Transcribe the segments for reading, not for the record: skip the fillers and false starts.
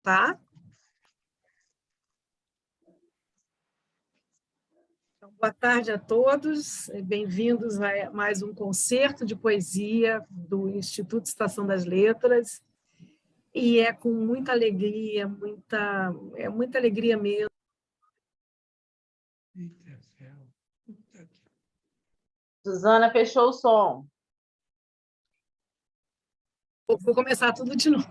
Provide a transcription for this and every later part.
tá? Então, boa tarde a todos, bem-vindos a mais um concerto de poesia do Instituto Estação das Letras, e é com muita alegria, muita alegria mesmo. Suzana fechou o som. Vou começar tudo de novo.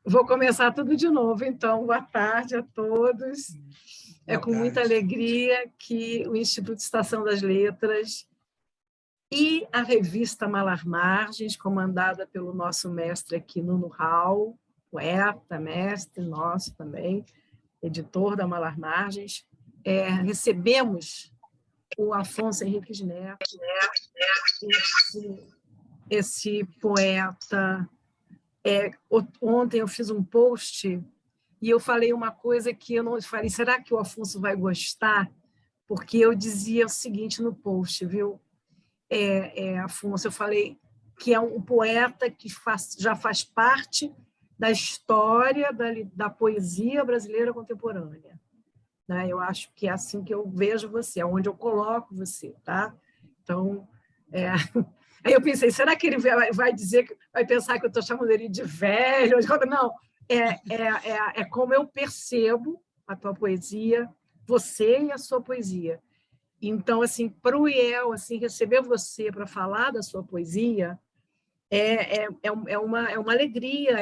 Vou começar tudo de novo, então. Boa tarde a todos. É com muita alegria que o Instituto Estação das Letras e a revista Malar Margens, comandada pelo nosso mestre aqui, Nuno Hall, poeta, mestre nosso também, editor da Malar Margens, recebemos o Afonso Henriques Neto, esse poeta. Ontem eu fiz um post e eu falei uma coisa que eu não falei, será que o Afonso vai gostar? Porque eu dizia o seguinte no post, viu? Afonso, eu falei que é um poeta que já faz parte da história da poesia brasileira contemporânea. Né? Eu acho que é assim que eu vejo você, é onde eu coloco você, tá? Então, aí eu pensei, será que ele vai dizer, vai pensar que eu estou chamando ele de velho? Não, é como eu percebo a tua poesia, você e a sua poesia. Então, assim, para o IEL, assim, receber você para falar da sua poesia é uma alegria,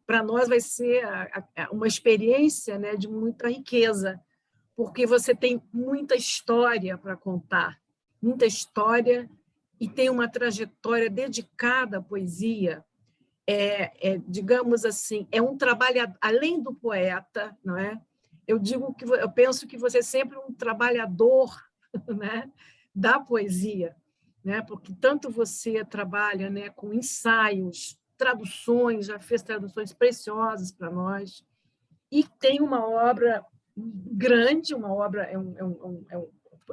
para nós vai ser uma experiência, né, de muita riqueza, porque você tem muita história para contar, muita história, e tem uma trajetória dedicada à poesia, digamos assim, é um trabalho, além do poeta, não é? Eu penso que você é sempre um trabalhador, né, da poesia, né? Porque tanto você trabalha, né, com ensaios, traduções, já fez traduções preciosas para nós, e tem uma obra grande, uma obra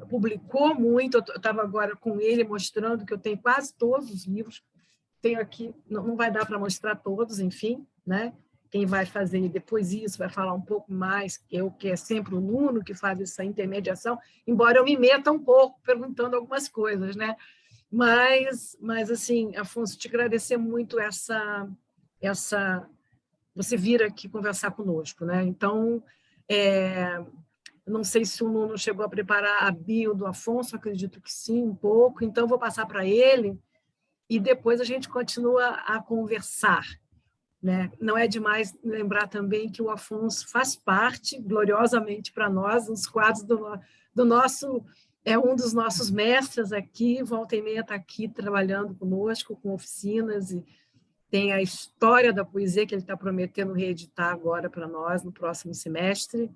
publicou muito. Eu estava agora com ele mostrando que eu tenho quase todos os livros, tenho aqui, não vai dar para mostrar todos, enfim, né? Quem vai fazer depois isso vai falar um pouco mais, que é sempre o Nuno que faz essa intermediação, embora eu me meta um pouco perguntando algumas coisas, né? Mas assim, Afonso, te agradecer muito você vir aqui conversar conosco, né? Então, não sei se o Nuno chegou a preparar a bio do Afonso, acredito que sim, um pouco, então vou passar para ele e depois a gente continua a conversar. Né? Não é demais lembrar também que o Afonso faz parte, gloriosamente para nós, nos quadros do nosso... É um dos nossos mestres aqui, volta e meia está aqui trabalhando conosco, com oficinas, e tem a história da poesia que ele está prometendo reeditar agora para nós, no próximo semestre,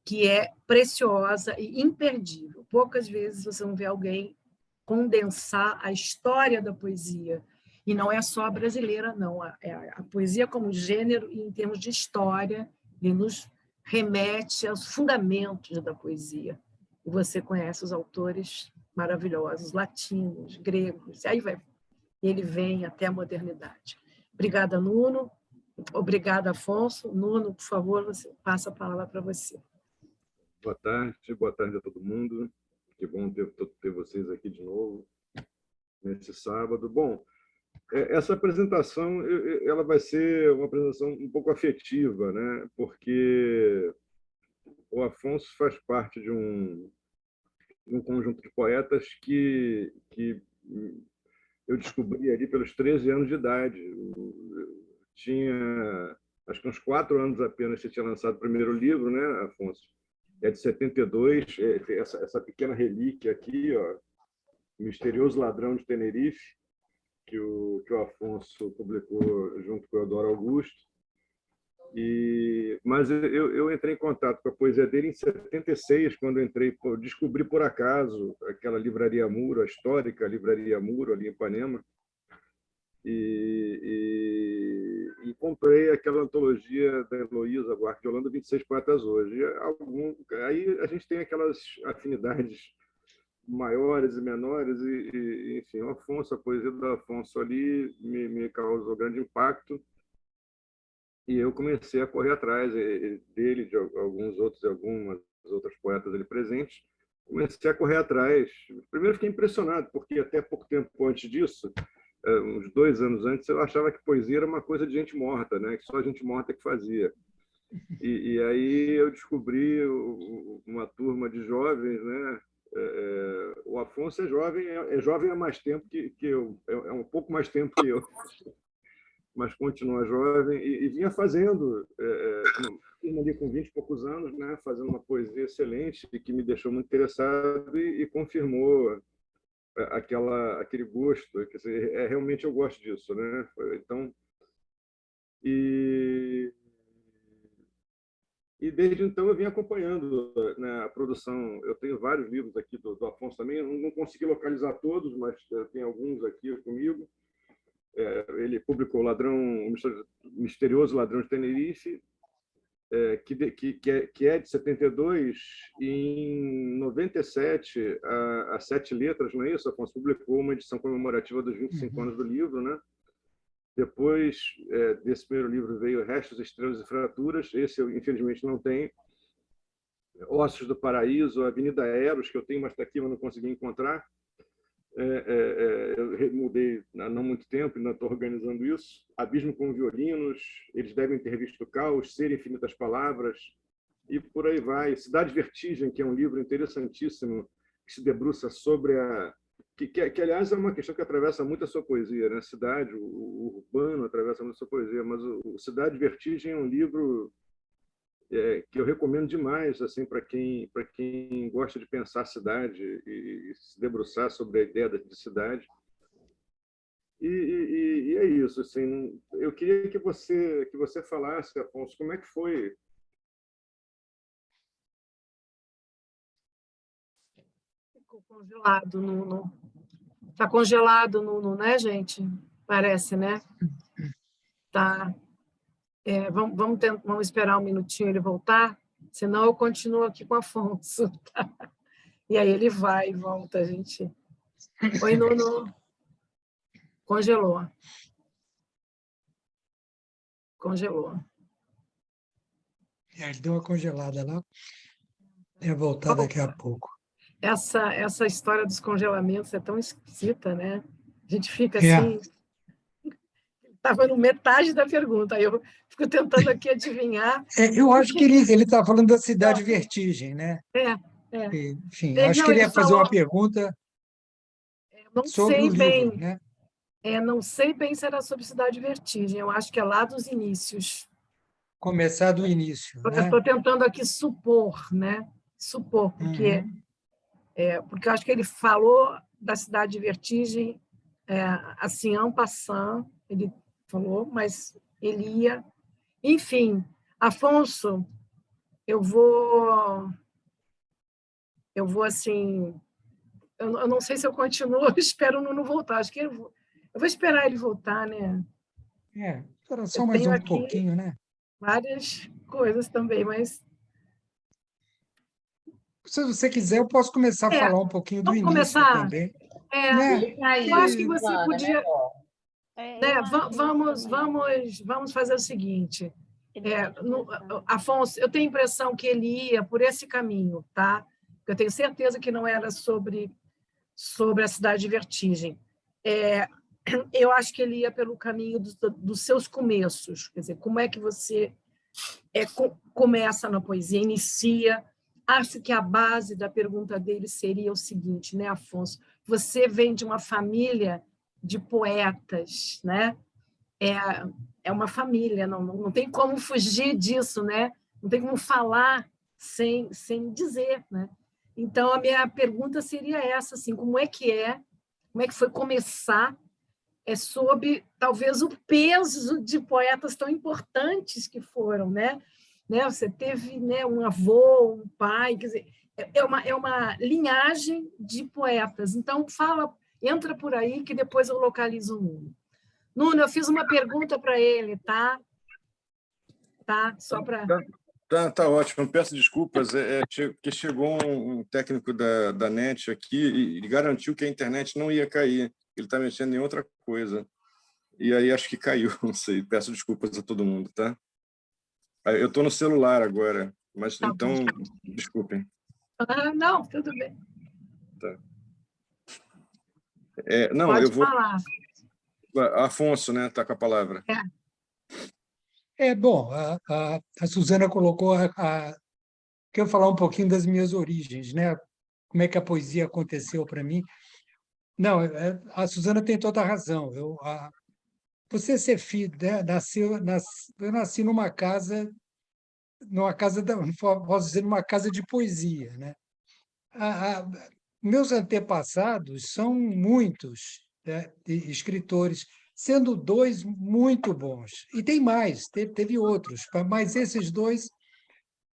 que é preciosa e imperdível. Poucas vezes você não vê alguém condensar a história da poesia. E não é só a brasileira, não. A poesia como gênero, e em termos de história, ele nos remete aos fundamentos da poesia. E você conhece os autores maravilhosos, latinos, gregos, e aí ele vem até a modernidade. Obrigada, Nuno. Obrigada, Afonso. Nuno, por favor, você passa a palavra para você. Boa tarde a todo mundo. Que bom ter vocês aqui de novo nesse sábado. Bom, essa apresentação ela vai ser uma apresentação um pouco afetiva, né? Porque o Afonso faz parte de um conjunto de poetas que eu descobri ali pelos 13 anos de idade. Eu tinha, acho que uns 4 anos apenas que você tinha lançado o primeiro livro, né, Afonso? É de 72, essa pequena relíquia aqui, ó, Misterioso Ladrão de Tenerife, que o Afonso publicou junto com o Eudoro Augusto. Mas eu entrei em contato com a poesia dele em 76, quando descobri por acaso aquela livraria Muro, a histórica livraria Muro, ali em Ipanema, e comprei aquela antologia da Heloísa Buarque de Holanda, 26 Poetas Hoje. Aí a gente tem aquelas afinidades maiores e menores, enfim, o Afonso, a poesia do Afonso ali me causou grande impacto, e eu comecei a correr atrás dele, de alguns outros e algumas outras poetas ali presentes. Comecei a correr atrás. Primeiro fiquei impressionado, porque até pouco tempo antes disso, uns 2 anos antes, eu achava que poesia era uma coisa de gente morta, né? Que só gente morta que fazia. E aí eu descobri uma turma de jovens, né? O Afonso é jovem há mais tempo que eu, é um pouco mais tempo que eu, mas continua jovem e vinha fazendo, ali com 20 e poucos anos, né? Fazendo uma poesia excelente e que me deixou muito interessado e confirmou aquele gosto, quer dizer, realmente eu gosto disso, né? Então, e desde então eu vim acompanhando, né, a produção. Eu tenho vários livros aqui do Afonso também, eu não consegui localizar todos, mas tem alguns aqui comigo. Ele publicou O Misterioso Ladrão de Tenerife, que é de 72, e em 97, a Sete Letras, não é isso, Afonso? Publicou uma edição comemorativa dos 25 anos do livro, né? Depois desse primeiro livro veio Restos, Estrelas e Fraturas. Esse eu, infelizmente, não tenho. Ossos do Paraíso, Avenida Eros, que eu tenho, mas está aqui, mas não consegui encontrar. Eu mudei há não muito tempo, ainda estou organizando isso. Abismo com Violinos, Eles Devem Ter Visto o Caos, Ser Infinitas Palavras, e por aí vai. Cidade Vertigem, que é um livro interessantíssimo, que se debruça sobre que aliás, é uma questão que atravessa muito a sua poesia, né? A cidade, o urbano atravessa muito a sua poesia, mas o Cidade Vertigem é um livro que eu recomendo demais, assim, para quem gosta de pensar a cidade e se debruçar sobre a ideia de cidade. E é isso, assim. Eu queria que você falasse, Afonso, como é que foi. Ficou congelado tá congelado né, gente? Parece, né? Tá. Vamos esperar um minutinho ele voltar, senão eu continuo aqui com o Afonso. Tá? E aí ele vai e volta, gente. Oi, Nuno. Congelou. Congelou. Ele deu uma congelada lá. Vai voltar daqui a pouco. Essa história dos congelamentos é tão esquisita, né? A gente fica assim... Estava no metade da pergunta, aí eu fico tentando aqui adivinhar. Eu acho que ele está falando da Cidade Vertigem, né? Enfim, acho que ele ia fazer uma pergunta sobre o livro, né? Não sei bem se era sobre Cidade Vertigem, eu acho que é lá dos inícios. Começar do início, né? Eu estou tentando aqui supor, né? Supor, porque eu acho que ele falou da Cidade Vertigem, assim, en passant, ele falou, mas ele ia... Enfim, Afonso, eu vou assim... Eu não sei se eu continuo, eu espero o Nuno voltar. Acho que eu vou esperar ele voltar, né? Espera só mais um pouquinho, né? Várias coisas também, mas... Se você quiser, eu posso começar a falar um pouquinho do início também. Eu acho que você podia... Vamos fazer o seguinte. Afonso, eu tenho a impressão que ele ia por esse caminho, tá? Eu tenho certeza que não era sobre a Cidade de Vertigem. Eu acho que ele ia pelo caminho dos seus começos, quer dizer, como é que você começa na poesia, inicia. Acho que a base da pergunta dele seria o seguinte, né, Afonso? Você vem de uma família de poetas, né? É uma família, não tem como fugir disso, né? Não tem como falar sem dizer, né? Então, a minha pergunta seria essa, assim, como é que foi começar sob, talvez, o peso de poetas tão importantes que foram, né? Você teve, né, um avô, um pai, quer dizer, é uma linhagem de poetas. Então, entra por aí que depois eu localizo o Nuno. Nuno, eu fiz uma pergunta para ele, tá? Só para... Tá ótimo. Peço desculpas, porque chegou um técnico da NET aqui e garantiu que a internet não ia cair. Ele está mexendo em outra coisa. E aí acho que caiu, não sei. Peço desculpas a todo mundo, tá? Eu estou no celular agora, mas Tá então, bom. desculpem. Não, tudo bem. Tá. Não, Pode eu vou... falar. Afonso, né? Está com a palavra. Bom, a Suzana colocou quero falar um pouquinho das minhas origens, né? Como é que a poesia aconteceu para mim. Não, a Suzana tem toda a razão. Você ser filho, né? Eu nasci numa casa, posso dizer, numa casa de poesia, né? A- a- Meus antepassados são muitos, né, escritores, sendo dois muito bons. E tem mais, teve outros, mas esses dois,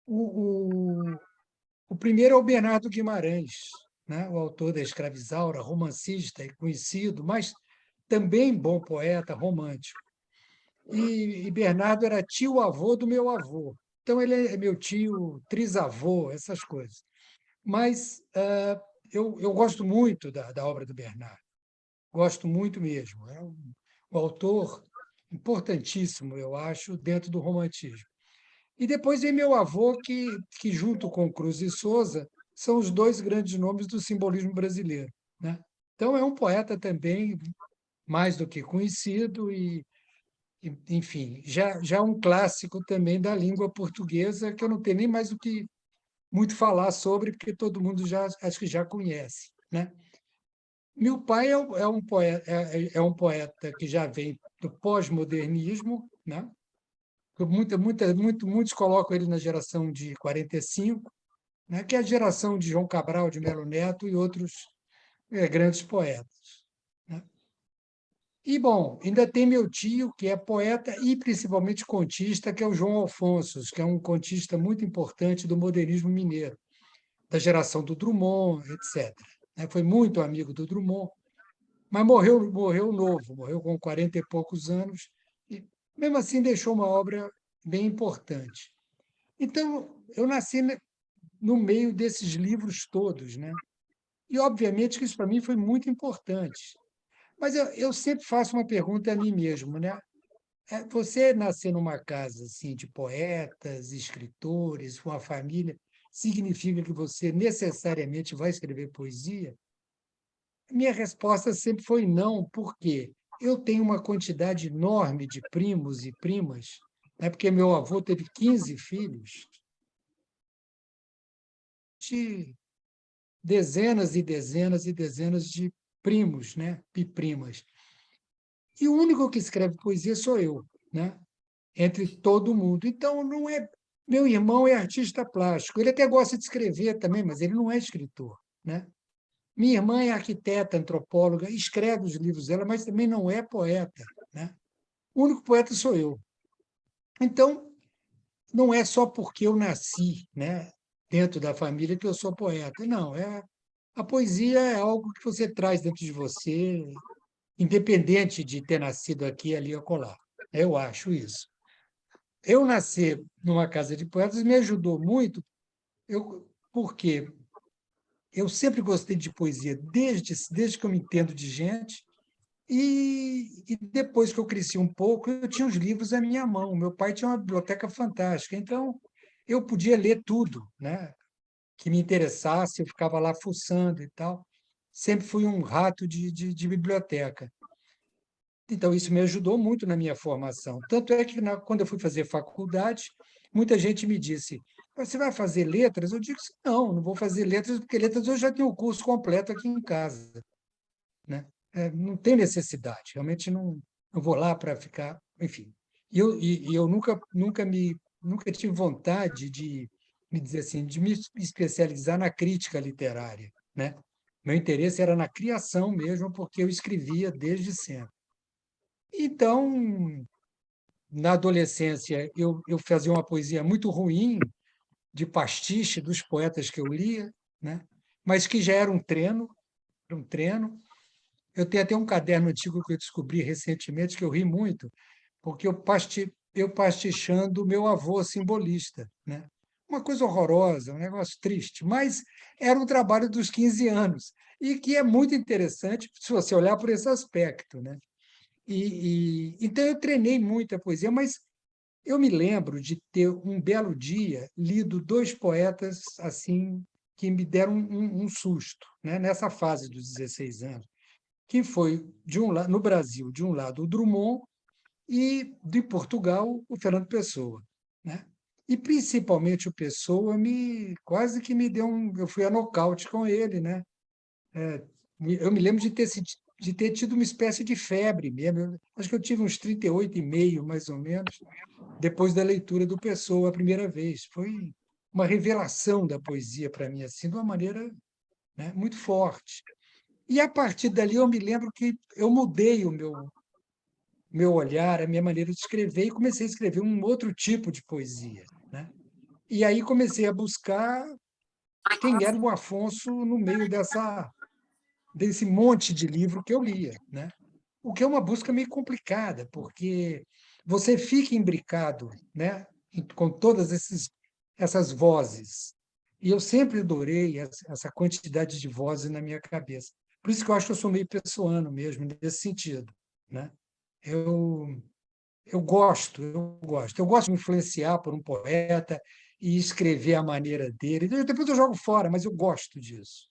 o, o, o primeiro é o Bernardo Guimarães, né, o autor da Escravizaura, romancista e conhecido, mas também bom poeta, romântico. E Bernardo era tio-avô do meu avô. Então, ele é meu tio, trisavô, essas coisas. Mas eu gosto muito da obra do Bernardo, gosto muito mesmo. É um autor importantíssimo, eu acho, dentro do romantismo. E depois vem meu avô, que junto com Cruz e Souza, são os dois grandes nomes do simbolismo brasileiro, né? Então, é um poeta também mais do que conhecido enfim, já um clássico também da língua portuguesa, que eu não tenho nem mais o que muito falar sobre, porque todo mundo já acho que já conhece, né? Meu pai é um poeta que já vem do pós-modernismo, né? Muitos colocam ele na geração de 45, né? Que é a geração de João Cabral, de Melo Neto e outros grandes poetas, né? E, bom, ainda tem meu tio, que é poeta e principalmente contista, que é o João Alfonso, que é um contista muito importante do modernismo mineiro, da geração do Drummond, etc. Foi muito amigo do Drummond, mas morreu novo, morreu com 40 e poucos anos, e mesmo assim deixou uma obra bem importante. Então, eu nasci no meio desses livros todos, né? E, obviamente, que isso para mim foi muito importante. Mas eu sempre faço uma pergunta a mim mesmo, né? Você nascer numa casa assim de poetas, escritores, uma família, significa que você necessariamente vai escrever poesia? Minha resposta sempre foi não, porque eu tenho uma quantidade enorme de primos e primas, né? Porque meu avô teve 15 filhos, de dezenas e dezenas e dezenas de primos, né? E primas. E o único que escreve poesia sou eu, né? Entre todo mundo. Então, não é. Meu irmão é artista plástico. Ele até gosta de escrever também, mas ele não é escritor, né? Minha irmã é arquiteta, antropóloga, escreve os livros dela, mas também não é poeta, né? O único poeta sou eu. Então, não é só porque eu nasci, né, dentro da família que eu sou poeta. Não, a poesia é algo que você traz dentro de você, independente de ter nascido aqui, ali ou acolá. Eu acho isso. Eu nascer numa casa de poetas me ajudou muito, porque eu sempre gostei de poesia, desde que eu me entendo de gente, e depois que eu cresci um pouco, eu tinha os livros à minha mão. Meu pai tinha uma biblioteca fantástica, então eu podia ler tudo, né? Que me interessasse, eu ficava lá fuçando e tal. Sempre fui um rato de biblioteca. Então, isso me ajudou muito na minha formação. Tanto é que, quando eu fui fazer faculdade, muita gente me disse: você vai fazer letras? Eu disse: não vou fazer letras, porque letras eu já tenho o curso completo aqui em casa, né? Não tem necessidade, realmente não vou lá para ficar. Enfim. E eu nunca tive vontade de me dizer assim, de me especializar na crítica literária, né? Meu interesse era na criação mesmo, porque eu escrevia desde sempre. Então, na adolescência, eu fazia uma poesia muito ruim, de pastiche dos poetas que eu lia, né? Mas que já era um treino, era um treino. Eu tenho até um caderno antigo que eu descobri recentemente, que eu ri muito, porque eu eu pastichando meu avô simbolista, né? Uma coisa horrorosa, um negócio triste, mas era um trabalho dos 15 anos, e que é muito interessante se você olhar por esse aspecto, né? Então, eu treinei muito a poesia, mas eu me lembro de ter, um belo dia, lido dois poetas assim que me deram um susto, né? Nessa fase dos 16 anos, que foi, no Brasil, de um lado, o Drummond, e de Portugal, o Fernando Pessoa, né? E principalmente o Pessoa quase que me deu eu fui a nocaute com ele, né? Eu me lembro de ter tido uma espécie de febre mesmo. Acho que eu tive uns 38,5, mais ou menos, depois da leitura do Pessoa a primeira vez. Foi uma revelação da poesia para mim, assim, de uma maneira, né, muito forte. E a partir dali eu me lembro que eu mudei o meu olhar, a minha maneira de escrever, e comecei a escrever um outro tipo de poesia, né? E aí comecei a buscar quem era o Afonso no meio desse monte de livro que eu lia, né? O que é uma busca meio complicada, porque você fica imbricado, né, com todas essas vozes. E eu sempre adorei essa quantidade de vozes na minha cabeça. Por isso que eu acho que eu sou meio pessoano mesmo, nesse sentido, né? Eu, eu gosto, eu gosto. Eu gosto de me influenciar por um poeta e escrever à maneira dele. Depois eu jogo fora, mas eu gosto disso.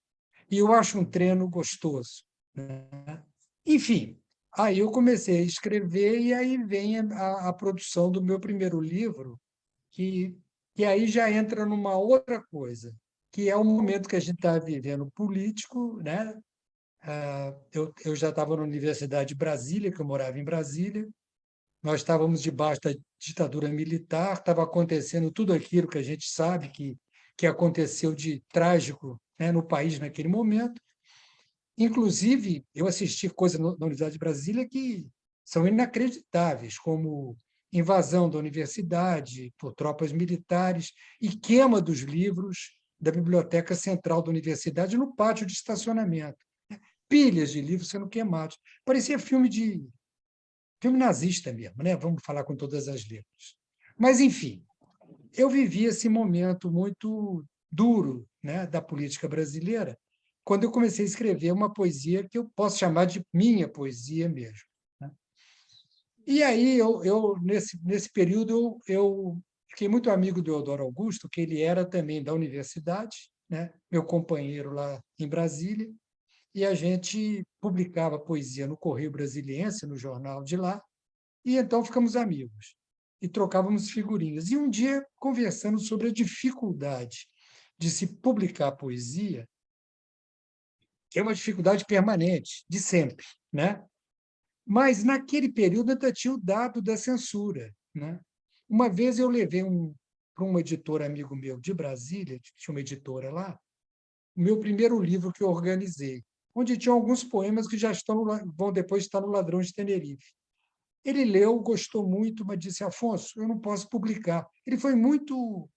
E eu acho um treino gostoso, né? Enfim, aí eu comecei a escrever e aí vem a produção do meu primeiro livro, que, que aí já entra numa outra coisa, que é o momento que a gente está vivendo político, né? Eu já estava na Universidade de Brasília, que eu morava em Brasília, nós estávamos debaixo da ditadura militar, estava acontecendo tudo aquilo que a gente sabe que aconteceu de trágico, né, no país naquele momento. Inclusive, eu assisti coisas na Universidade de Brasília que são inacreditáveis, como invasão da universidade por tropas militares e queima dos livros da Biblioteca Central da Universidade no pátio de estacionamento. Pilhas de livros sendo queimados. Parecia filme nazista mesmo, né? Vamos falar com todas as letras. Mas, enfim, eu vivi esse momento muito duro, né, da política brasileira, quando eu comecei a escrever uma poesia que eu posso chamar de minha poesia mesmo, né? E aí, nesse período, eu fiquei muito amigo do Eudoro Augusto, que ele era também da universidade, né, meu companheiro lá em Brasília, e a gente publicava poesia no Correio Brasiliense, no jornal de lá, e então ficamos amigos e trocávamos figurinhas. E um dia, conversando sobre a dificuldade de se publicar poesia, que é uma dificuldade permanente, de sempre, né? Mas, naquele período, ainda tinha o dado da censura, né? Uma vez eu levei para um editor amigo meu de Brasília, tinha uma editora lá, o meu primeiro livro que eu organizei, onde tinha alguns poemas que já vão depois estar no Ladrão de Tenerife. Ele leu, gostou muito, mas disse: Afonso, eu não posso publicar. Ele foi muito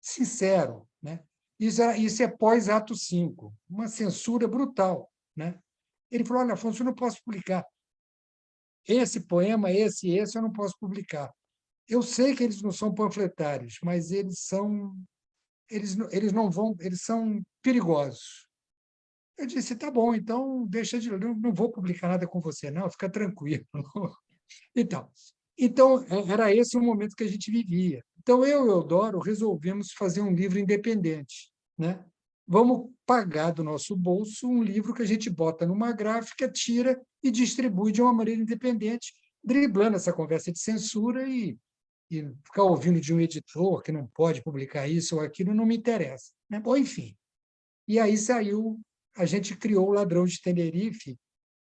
sincero, né? Isso é pós-ato 5, uma censura brutal, né? Ele falou: olha, Afonso, eu não posso publicar. Esse poema, esse, eu não posso publicar. Eu sei que eles não são panfletários, mas eles não vão, eles são perigosos. Eu disse: tá bom, então deixa de, eu não vou publicar nada com você, não, fica tranquilo. Então, então, era esse o momento que a gente vivia. Então, eu e o Eudoro resolvemos fazer um livro independente, né? Vamos pagar do nosso bolso um livro que a gente bota numa gráfica, tira e distribui de uma maneira independente, driblando essa conversa de censura e ficar ouvindo de um editor que não pode publicar isso ou aquilo não me interessa, né? Bom, enfim. E aí saiu, a gente criou o Ladrão de Tenerife,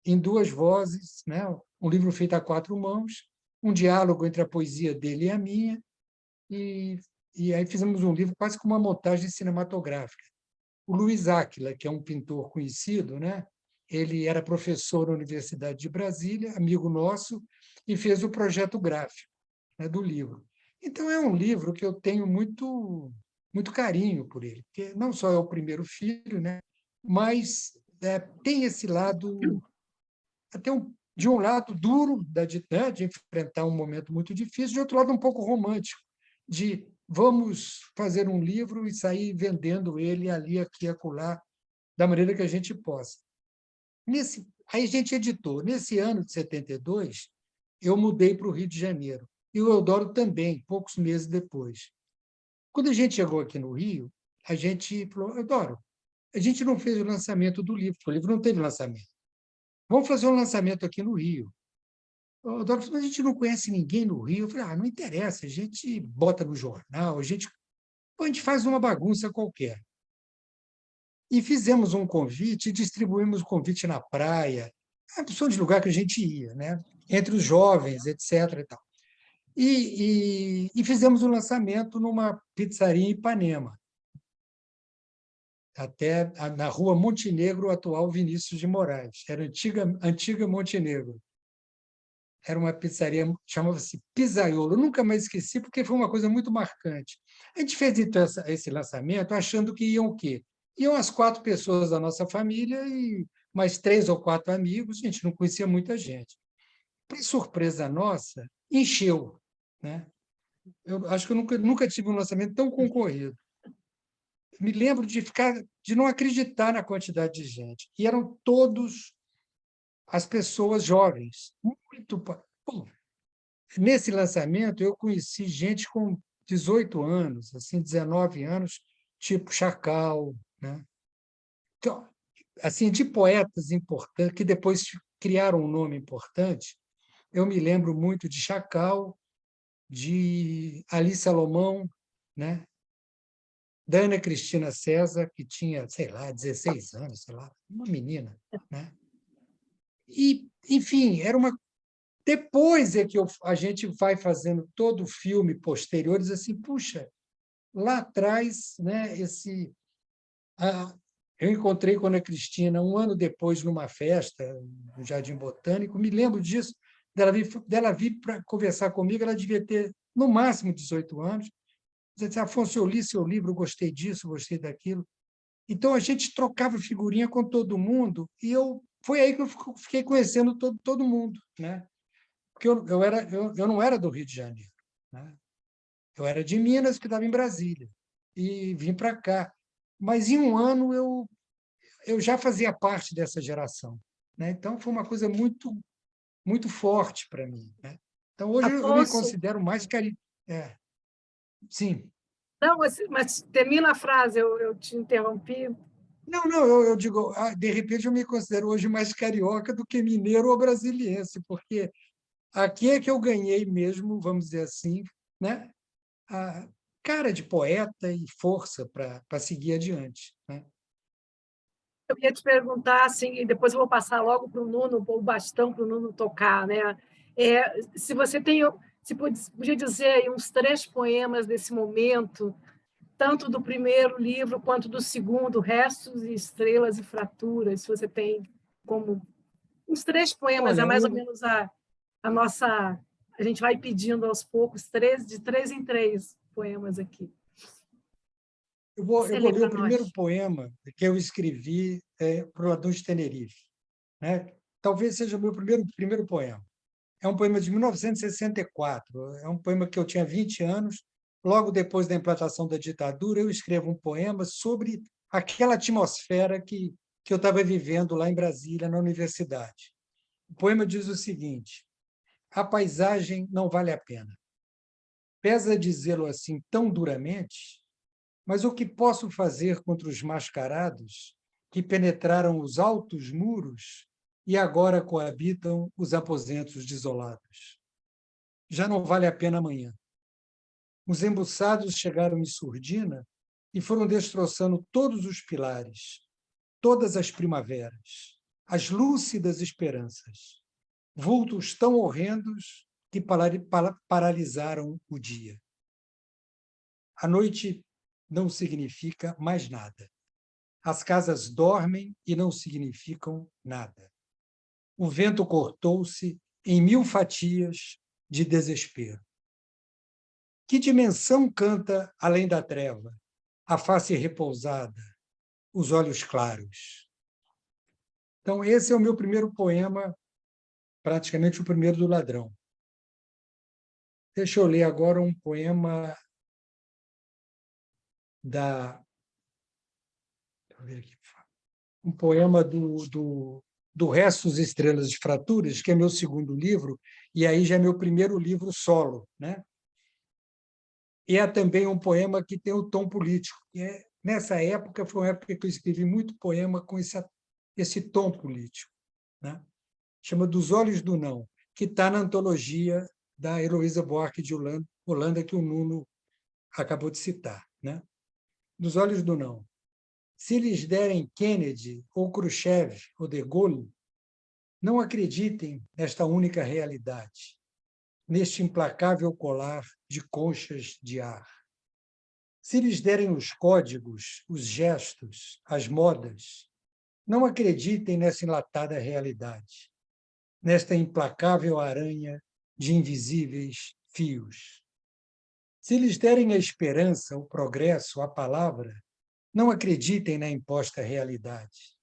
em duas vozes, né? Um livro feito a quatro mãos, um diálogo entre a poesia dele e a minha, e, e aí fizemos um livro quase com uma montagem cinematográfica. O Luiz Áquila, que é um pintor conhecido, né? Ele era professor na Universidade de Brasília, amigo nosso, e fez o projeto gráfico, né, do livro. Então, é um livro que eu tenho muito carinho por ele, porque não só é o primeiro filho, né? Mas tem esse lado até de um lado, duro, de enfrentar um momento muito difícil, de outro lado, um pouco romântico, de vamos fazer um livro e sair vendendo ele ali, aqui, acolá, da maneira que a gente possa. Aí a gente editou. Nesse ano de 72, eu mudei para o Rio de Janeiro. E o Eudoro também, poucos meses depois. Quando a gente chegou aqui no Rio, a gente falou, Eudoro, a gente não fez o lançamento do livro, porque o livro não teve lançamento. Vamos fazer um lançamento aqui no Rio. O Eudoro falou, mas a gente não conhece ninguém no Rio. Eu falei, não interessa, a gente bota no jornal, a gente faz uma bagunça qualquer. E fizemos um convite, distribuímos o convite na praia, a opção de lugar que a gente ia, né? Entre os jovens, etc. E tal. E fizemos o lançamento numa pizzaria em Ipanema, até na rua Montenegro, atual Vinícius de Moraes. Era antiga Montenegro. Era uma pizzaria, chamava-se Pizzaiolo. Eu nunca mais esqueci, porque foi uma coisa muito marcante. A gente fez então esse lançamento achando que iam o quê? Iam as 4 pessoas da nossa família e mais 3 ou 4 amigos. A gente não conhecia muita gente. Para surpresa nossa, encheu, né? Eu acho que eu nunca tive um lançamento tão concorrido. Me lembro de não acreditar na quantidade de gente. E eram todos as pessoas jovens. Muito. Pô, nesse lançamento, eu conheci gente com 18 anos, assim, 19 anos, tipo Chacal, né? Então, assim, de poetas importantes, que depois criaram um nome importante, eu me lembro muito de Chacal, de Ali Salomão, né? Da Ana Cristina César, que tinha, sei lá, 16 anos, sei lá, uma menina, né? E, enfim, era uma. Depois é que a gente vai fazendo todo o filme posterior, diz assim, puxa, lá atrás, né, eu encontrei com a Ana Cristina um ano depois numa festa no Jardim Botânico, me lembro disso, dela vir para conversar comigo, ela devia ter, no máximo, 18 anos, disse, Afonso, eu li seu livro, gostei disso, gostei daquilo. Então, a gente trocava figurinha com todo mundo e foi aí que eu fiquei conhecendo todo mundo, né? Porque eu não era do Rio de Janeiro, né? Eu era de Minas, que estava em Brasília, e vim para cá. Mas, em um ano, eu já fazia parte dessa geração, né? Então, foi uma coisa muito, muito forte para mim, né? Então, hoje eu me Afonso, considero mais carinhoso. Sim. não, mas termina a frase, eu te interrompi. Não, eu digo, de repente eu me considero hoje mais carioca do que mineiro ou brasiliense, porque aqui é que eu ganhei mesmo, vamos dizer assim, né, a cara de poeta e força para seguir adiante, né? Eu ia te perguntar, assim, e depois eu vou passar logo para o Nuno, o bastão para o Nuno tocar, né? Se você tem, se podia dizer aí uns 3 poemas desse momento, tanto do primeiro livro quanto do segundo, Restos e Estrelas e Fraturas, se você tem como uns 3 poemas, é Olha, mais ou menos a nossa. A gente vai pedindo aos poucos, de 3 em 3 poemas aqui. eu Você vou lê ler para o primeiro nós. poema que eu escrevi para o Adão de Tenerife, né? Talvez seja o meu primeiro poema. É um poema de 1964, é um poema que eu tinha 20 anos. Logo depois da implantação da ditadura, eu escrevo um poema sobre aquela atmosfera que eu estava vivendo lá em Brasília, na universidade. O poema diz o seguinte: a paisagem não vale a pena. Pesa dizê-lo assim tão duramente, mas o que posso fazer contra os mascarados que penetraram os altos muros e agora coabitam os aposentos desolados? Já não vale a pena amanhã. Os embuçados chegaram em surdina e foram destroçando todos os pilares, todas as primaveras, as lúcidas esperanças, vultos tão horrendos que paralisaram o dia. A noite não significa mais nada. As casas dormem e não significam nada. O vento cortou-se em 1000 fatias de desespero. Que dimensão canta além da treva? A face repousada, os olhos claros. Então, esse é o meu primeiro poema praticamente o primeiro do Ladrão. Deixa eu ler agora um poema da... Deixa eu ver aqui. Um poema do Restos Estrelas de Fraturas, que é meu segundo livro, e aí já é meu primeiro livro solo, né? E é também um poema que tem o tom político. Nessa época, foi uma época que eu escrevi muito poema com esse tom político, né? Chama Dos Olhos do Não, que está na antologia da Heloísa Buarque de Holanda, que o Nuno acabou de citar, né? Dos Olhos do Não. Se lhes derem Kennedy, ou Khrushchev, ou De Gaulle, não acreditem nesta única realidade, neste implacável colar de conchas de ar. Se lhes derem os códigos, os gestos, as modas, não acreditem nessa enlatada realidade, nesta implacável aranha de invisíveis fios. Se lhes derem a esperança, o progresso, a palavra, não acreditem na imposta realidade,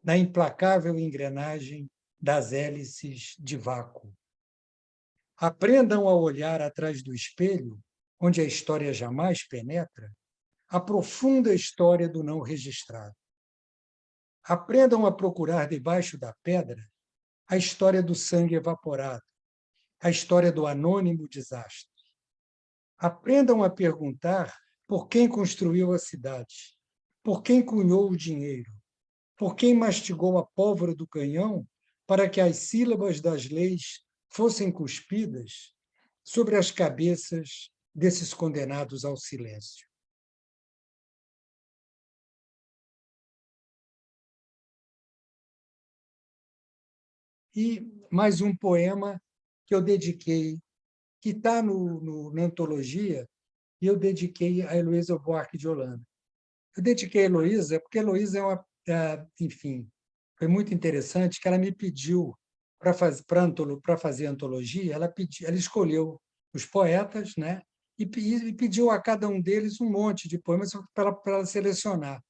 na implacável engrenagem das hélices de vácuo. Aprendam a olhar atrás do espelho, onde a história jamais penetra, a profunda história do não registrado. Aprendam a procurar debaixo da pedra a história do sangue evaporado, a história do anônimo desastre. Aprendam a perguntar por quem construiu a cidade, por quem cunhou o dinheiro, por quem mastigou a pólvora do canhão para que as sílabas das leis fossem cuspidas sobre as cabeças desses condenados ao silêncio. E mais um poema que eu dediquei, que está na antologia, e eu dediquei a Heloísa Buarque de Holanda. Eu dediquei a Heloísa porque a Heloísa enfim, foi muito interessante que ela me pediu para fazer a antologia, ela escolheu os poetas, né, e pediu a cada um deles um monte de poemas para ela selecionar.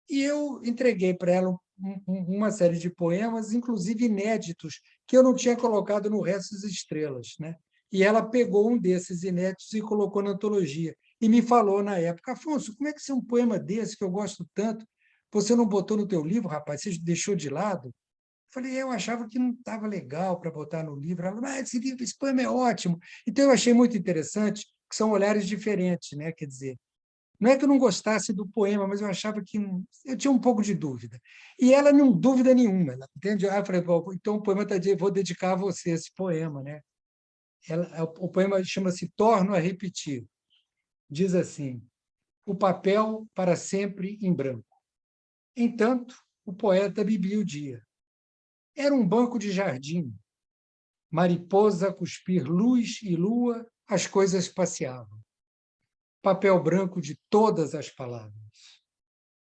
E eu entreguei para ela uma série de poemas, inclusive inéditos, que eu não tinha colocado no Restos Estrelas, né? E ela pegou um desses inéditos e colocou na antologia. E me falou na época: Afonso, como é que é um poema desse que eu gosto tanto, você não botou no teu livro, rapaz? Você deixou de lado? Eu falei: eu achava que não estava legal para botar no livro. Ela falou: esse poema é ótimo. Então, eu achei muito interessante, que são olhares diferentes, né? Quer dizer, não é que eu não gostasse do poema, mas eu achava que eu tinha um pouco de dúvida. E ela não dúvida nenhuma, ela, entende? Aí eu falei: bom, então o poema está dizendo, vou dedicar a você esse poema, né? O poema chama-se Torno a Repetir. Diz assim: o papel para sempre em branco. Entanto, o poeta bebia o dia. Era um banco de jardim. Mariposa a cuspir luz e lua, as coisas passeavam. Papel branco de todas as palavras.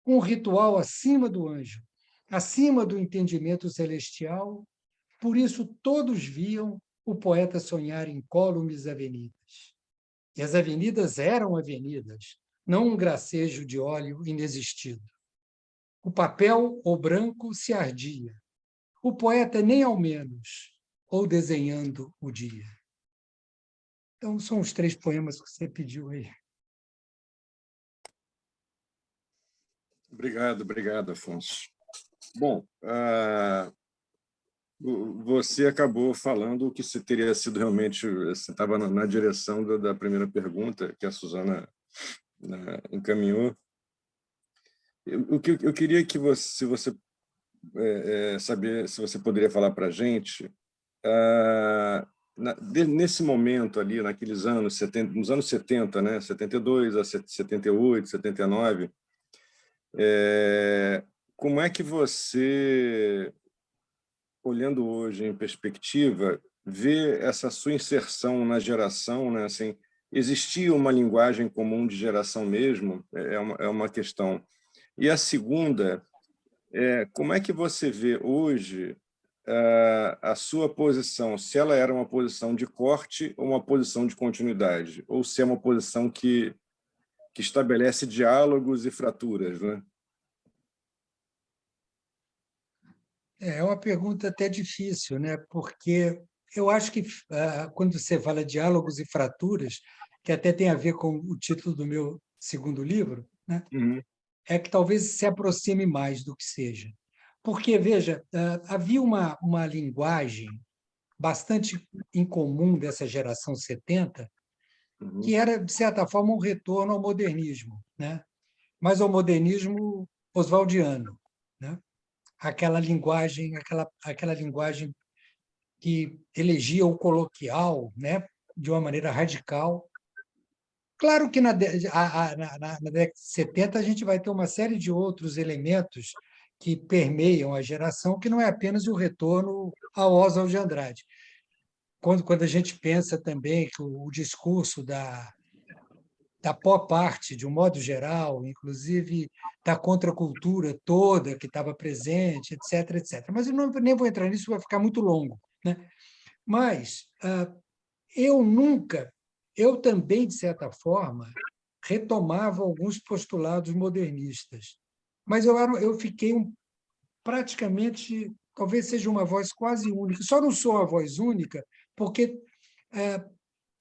Um ritual acima do anjo, acima do entendimento celestial. Por isso todos viam o poeta sonhar em incólumes avenidas. E as avenidas eram avenidas, não um gracejo de óleo inexistido. O papel, ou branco, se ardia. O poeta nem ao menos, ou desenhando o dia. Então, são os 3 poemas que você pediu aí. Obrigado, Afonso. Bom, você acabou falando que se teria sido realmente, você estava na direção da primeira pergunta que a Suzana encaminhou. Eu queria que você saber se você poderia falar para a gente, nesse momento ali, naqueles anos, nos anos 70, né, 72 a 78, 79, como é que você, olhando hoje em perspectiva, vê essa sua inserção na geração, né? Assim, existia uma linguagem comum de geração mesmo? É uma questão. E a segunda, como é que você vê hoje a sua posição, se ela era uma posição de corte ou uma posição de continuidade, ou se é uma posição que estabelece diálogos e fraturas, né? É uma pergunta até difícil, né? Porque eu acho que quando você fala diálogos e fraturas, que até tem a ver com o título do meu segundo livro, né? Uhum. É que talvez se aproxime mais do que seja. Porque, veja, havia uma linguagem bastante incomum dessa geração 70, Uhum. que era, de certa forma, um retorno ao modernismo, né? Mas ao modernismo oswaldiano, né? Aquela linguagem que elegia o coloquial, né? De uma maneira radical. Claro que na década de 70 a gente vai ter uma série de outros elementos que permeiam a geração, que não é apenas o retorno ao Oswald de Andrade. Quando a gente pensa também que o discurso da pop art, de um modo geral, inclusive da contracultura toda que estava presente, etc., etc. Mas eu nem vou entrar nisso, vai ficar muito longo, né? Mas eu também, de certa forma, retomava alguns postulados modernistas, mas eu fiquei praticamente, talvez seja uma voz quase única. Só não sou a voz única porque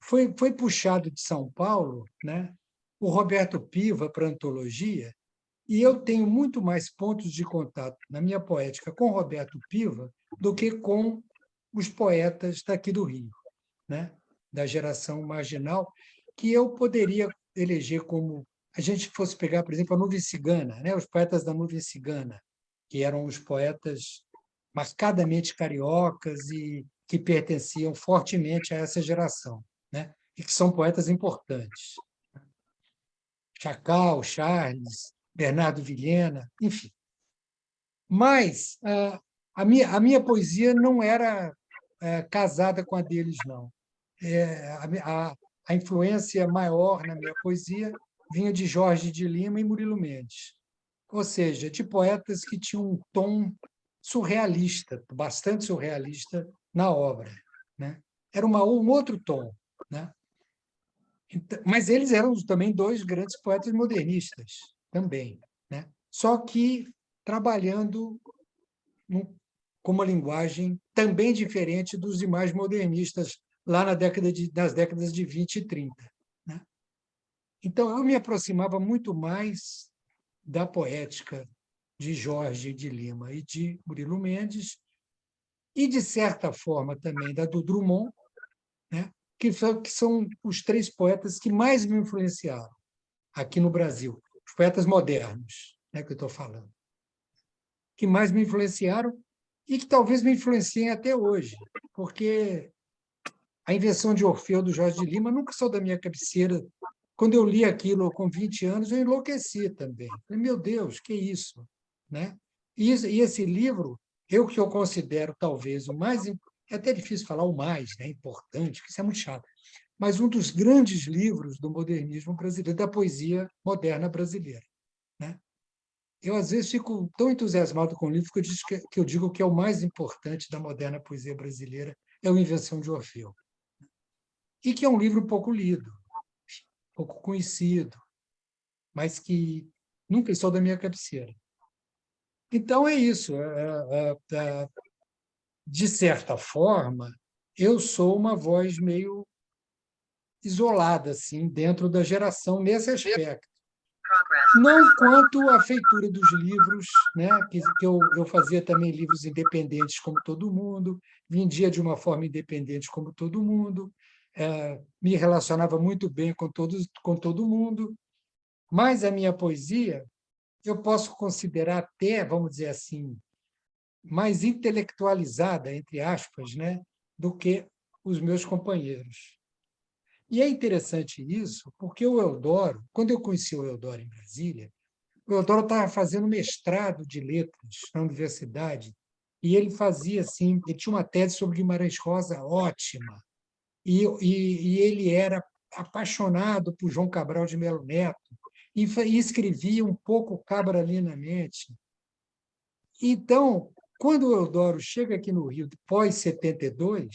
foi puxado de São Paulo, né, o Roberto Piva para a antologia, e eu tenho muito mais pontos de contato na minha poética com Roberto Piva do que com os poetas daqui do Rio, né, da geração marginal, que eu poderia eleger como a gente fosse pegar, por exemplo, a Nuvem Cigana, né, os poetas da Nuvem Cigana, que eram os poetas marcadamente cariocas e que pertenciam fortemente a essa geração, né, e que são poetas importantes. Chacal, Charles, Bernardo Vilhena, enfim. Mas a minha poesia não era casada com a deles, não. A influência maior na minha poesia vinha de Jorge de Lima e Murilo Mendes, ou seja, de poetas que tinham um tom surrealista, bastante surrealista na obra, né? Era um outro tom, né? Mas eles eram também dois grandes poetas modernistas, também, né? Só que trabalhando com uma linguagem também diferente dos demais modernistas lá nas décadas de 20 e 30. Né? Então, eu me aproximava muito mais da poética de Jorge de Lima e de Murilo Mendes, e, de certa forma, também da do Drummond, né? que são os três poetas que mais me influenciaram aqui no Brasil, os poetas modernos, né, que eu estou falando, que mais me influenciaram e que talvez me influenciem até hoje, porque a Invenção de Orfeu, do Jorge de Lima, nunca saiu da minha cabeceira. Quando eu li aquilo com 20 anos, eu enlouqueci também. Falei, meu Deus, que isso? Né? E esse livro, que eu considero talvez o mais... É até difícil falar o mais, né? Importante, porque isso é muito chato. Mas um dos grandes livros do modernismo brasileiro, da poesia moderna brasileira. Né? Eu, às vezes, fico tão entusiasmado com o livro que eu digo que é o mais importante da moderna poesia brasileira, é o Invenção de Orfeu. E que é um livro pouco lido, pouco conhecido, mas que nunca saiu da minha cabeceira. Então, é isso. De certa forma, eu sou uma voz meio isolada assim, dentro da geração nesse aspecto. Não quanto à feitura dos livros, né? que eu fazia também livros independentes como todo mundo, vendia de uma forma independente como todo mundo, me relacionava muito bem com todo mundo, mas a minha poesia eu posso considerar até, vamos dizer assim, mais intelectualizada, entre aspas, né? do que os meus companheiros. E é interessante isso, porque o Eudoro, quando eu conheci o Eudoro em Brasília, o Eudoro estava fazendo mestrado de letras na universidade, e ele fazia assim, ele tinha uma tese sobre Guimarães Rosa ótima, e ele era apaixonado por João Cabral de Melo Neto, e escrevia um pouco cabralinamente. Então, quando o Eudoro chega aqui no Rio, pós-72,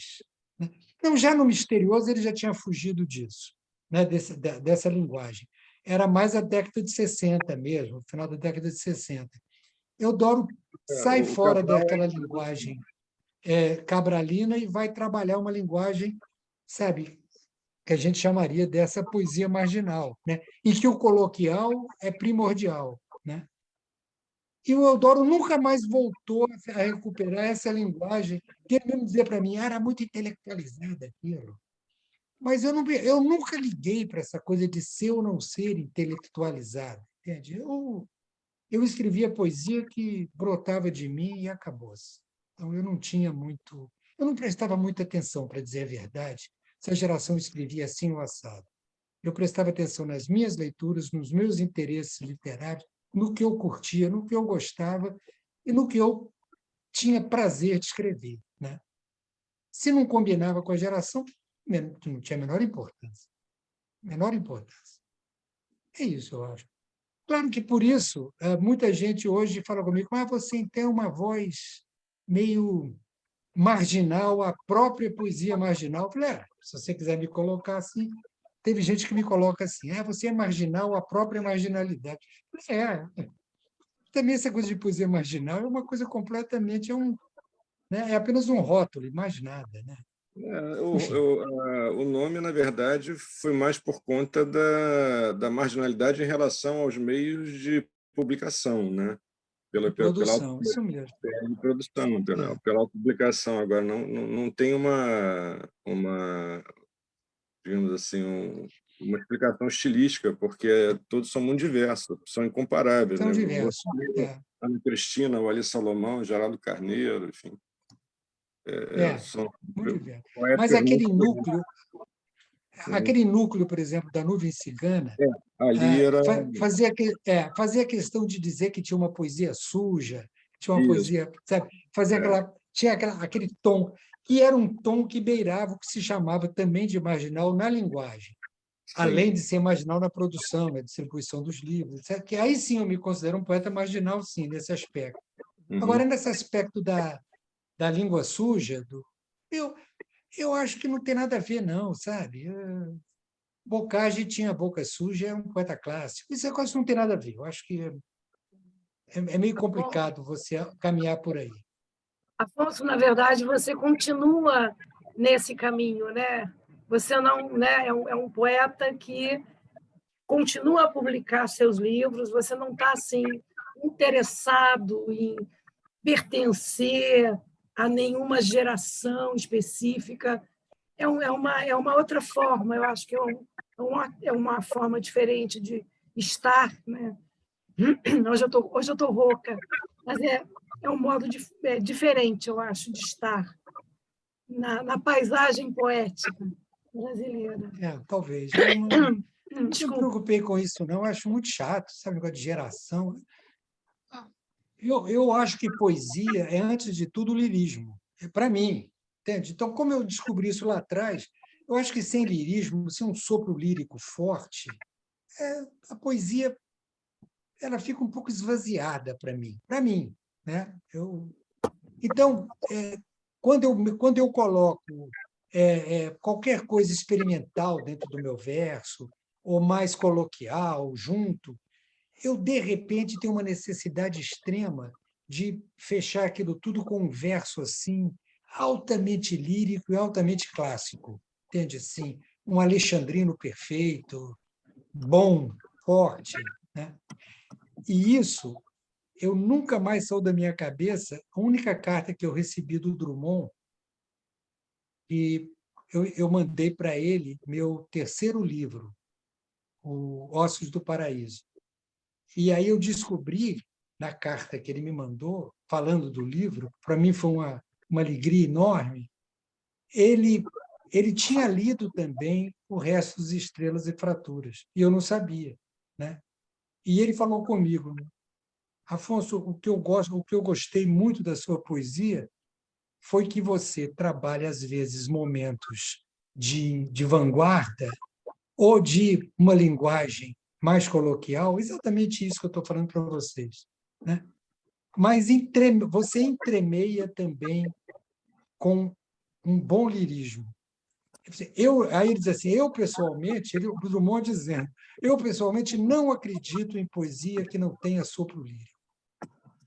né, então, já no Misterioso, ele já tinha fugido disso, né, dessa linguagem. Era mais a década de 60 mesmo, final da década de 60. Eudoro sai o fora Cabral daquela linguagem cabralina e vai trabalhar uma linguagem, sabe, que a gente chamaria dessa poesia marginal, né? Em que o coloquial é primordial, né? E o Eudoro nunca mais voltou a recuperar essa linguagem, que ele mesmo dizia para mim, era muito intelectualizada aquilo. Mas eu nunca liguei para essa coisa de ser ou não ser intelectualizado, entende? Eu escrevia poesia que brotava de mim e acabou-se. Então, eu não tinha muito... Eu não prestava muita atenção, para dizer a verdade, se a geração escrevia assim ou assado. Eu prestava atenção nas minhas leituras, nos meus interesses literários, no que eu curtia, no que eu gostava e no que eu tinha prazer de escrever, né? Se não combinava com a geração, não tinha a menor importância. Menor importância. É isso, eu acho. Claro que, por isso, muita gente hoje fala comigo, você tem uma voz meio marginal, a própria poesia marginal. Eu falei, se você quiser me colocar assim, teve gente que me coloca assim, você é marginal, a própria marginalidade. Eu falei, também essa coisa de poesia marginal é uma coisa completamente, né, é apenas um rótulo, mais nada, né? O nome, na verdade, foi mais por conta da marginalidade em relação aos meios de publicação, né? Produção, isso mesmo. Pela produção, pela autopublicação. Agora, não tem digamos assim, uma explicação estilística, porque todos são muito diversos, são incomparáveis, São né? diversos. Você, Ana Cristina, o Ali Salomão, Geraldo Carneiro, enfim, são Muito diversos. Mas poetas muito... aquele núcleo, por exemplo, da Nuvem Cigana, ali era fazia questão de dizer que tinha uma poesia suja, tinha uma isso. poesia, sabe? Tinha aquele tom, que era um tom que beirava o que se chamava também de marginal na linguagem, além de ser marginal na produção, na distribuição dos livros, etc. Que aí sim eu me considero um poeta marginal, sim, nesse aspecto. Agora, nesse aspecto da língua suja, eu acho que não tem nada a ver, não, sabe? Bocage tinha boca suja, é um poeta clássico. Isso quase não tem nada a ver. Eu acho que é meio complicado você caminhar por aí. Afonso, na verdade, você continua nesse caminho, né? Você não, né? É um poeta que continua a publicar seus livros. Você não está assim interessado em pertencer a nenhuma geração específica. É uma outra forma. Eu acho que é uma forma diferente de estar, né? Hoje eu tô rouca, mas é um modo diferente, eu acho, de estar na paisagem poética brasileira. Talvez. Eu não me Desculpa. preocupei com isso, não. Eu acho muito chato, sabe, negócio de geração. Eu acho que poesia é, antes de tudo, lirismo. Para mim, entende? Então, como eu descobri isso lá atrás, eu acho que sem lirismo, sem um sopro lírico forte, a poesia ela fica um pouco esvaziada para mim. Para mim, né? Então, quando eu coloco qualquer coisa experimental dentro do meu verso, ou mais coloquial, junto, eu, de repente, tenho uma necessidade extrema de fechar aquilo tudo com um verso assim, altamente lírico e altamente clássico. Entende? Assim, um alexandrino perfeito, bom, forte, né? E isso eu nunca mais saiu da minha cabeça. A única carta que eu recebi do Drummond, e eu mandei para ele meu terceiro livro, o Ossos do Paraíso. E aí eu descobri, na carta que ele me mandou, falando do livro, para mim foi uma alegria enorme, ele tinha lido também O Resto das Estrelas e Fraturas, e eu não sabia, né? E ele falou comigo, Afonso, o que eu gostei muito da sua poesia foi que você trabalha, às vezes, momentos de vanguarda ou de uma linguagem mais coloquial, exatamente isso que eu estou falando para vocês, né? Mas você entremeia também com um bom lirismo. Aí ele diz assim, pessoalmente, o Drummond dizendo, eu pessoalmente não acredito em poesia que não tenha sopro lírico.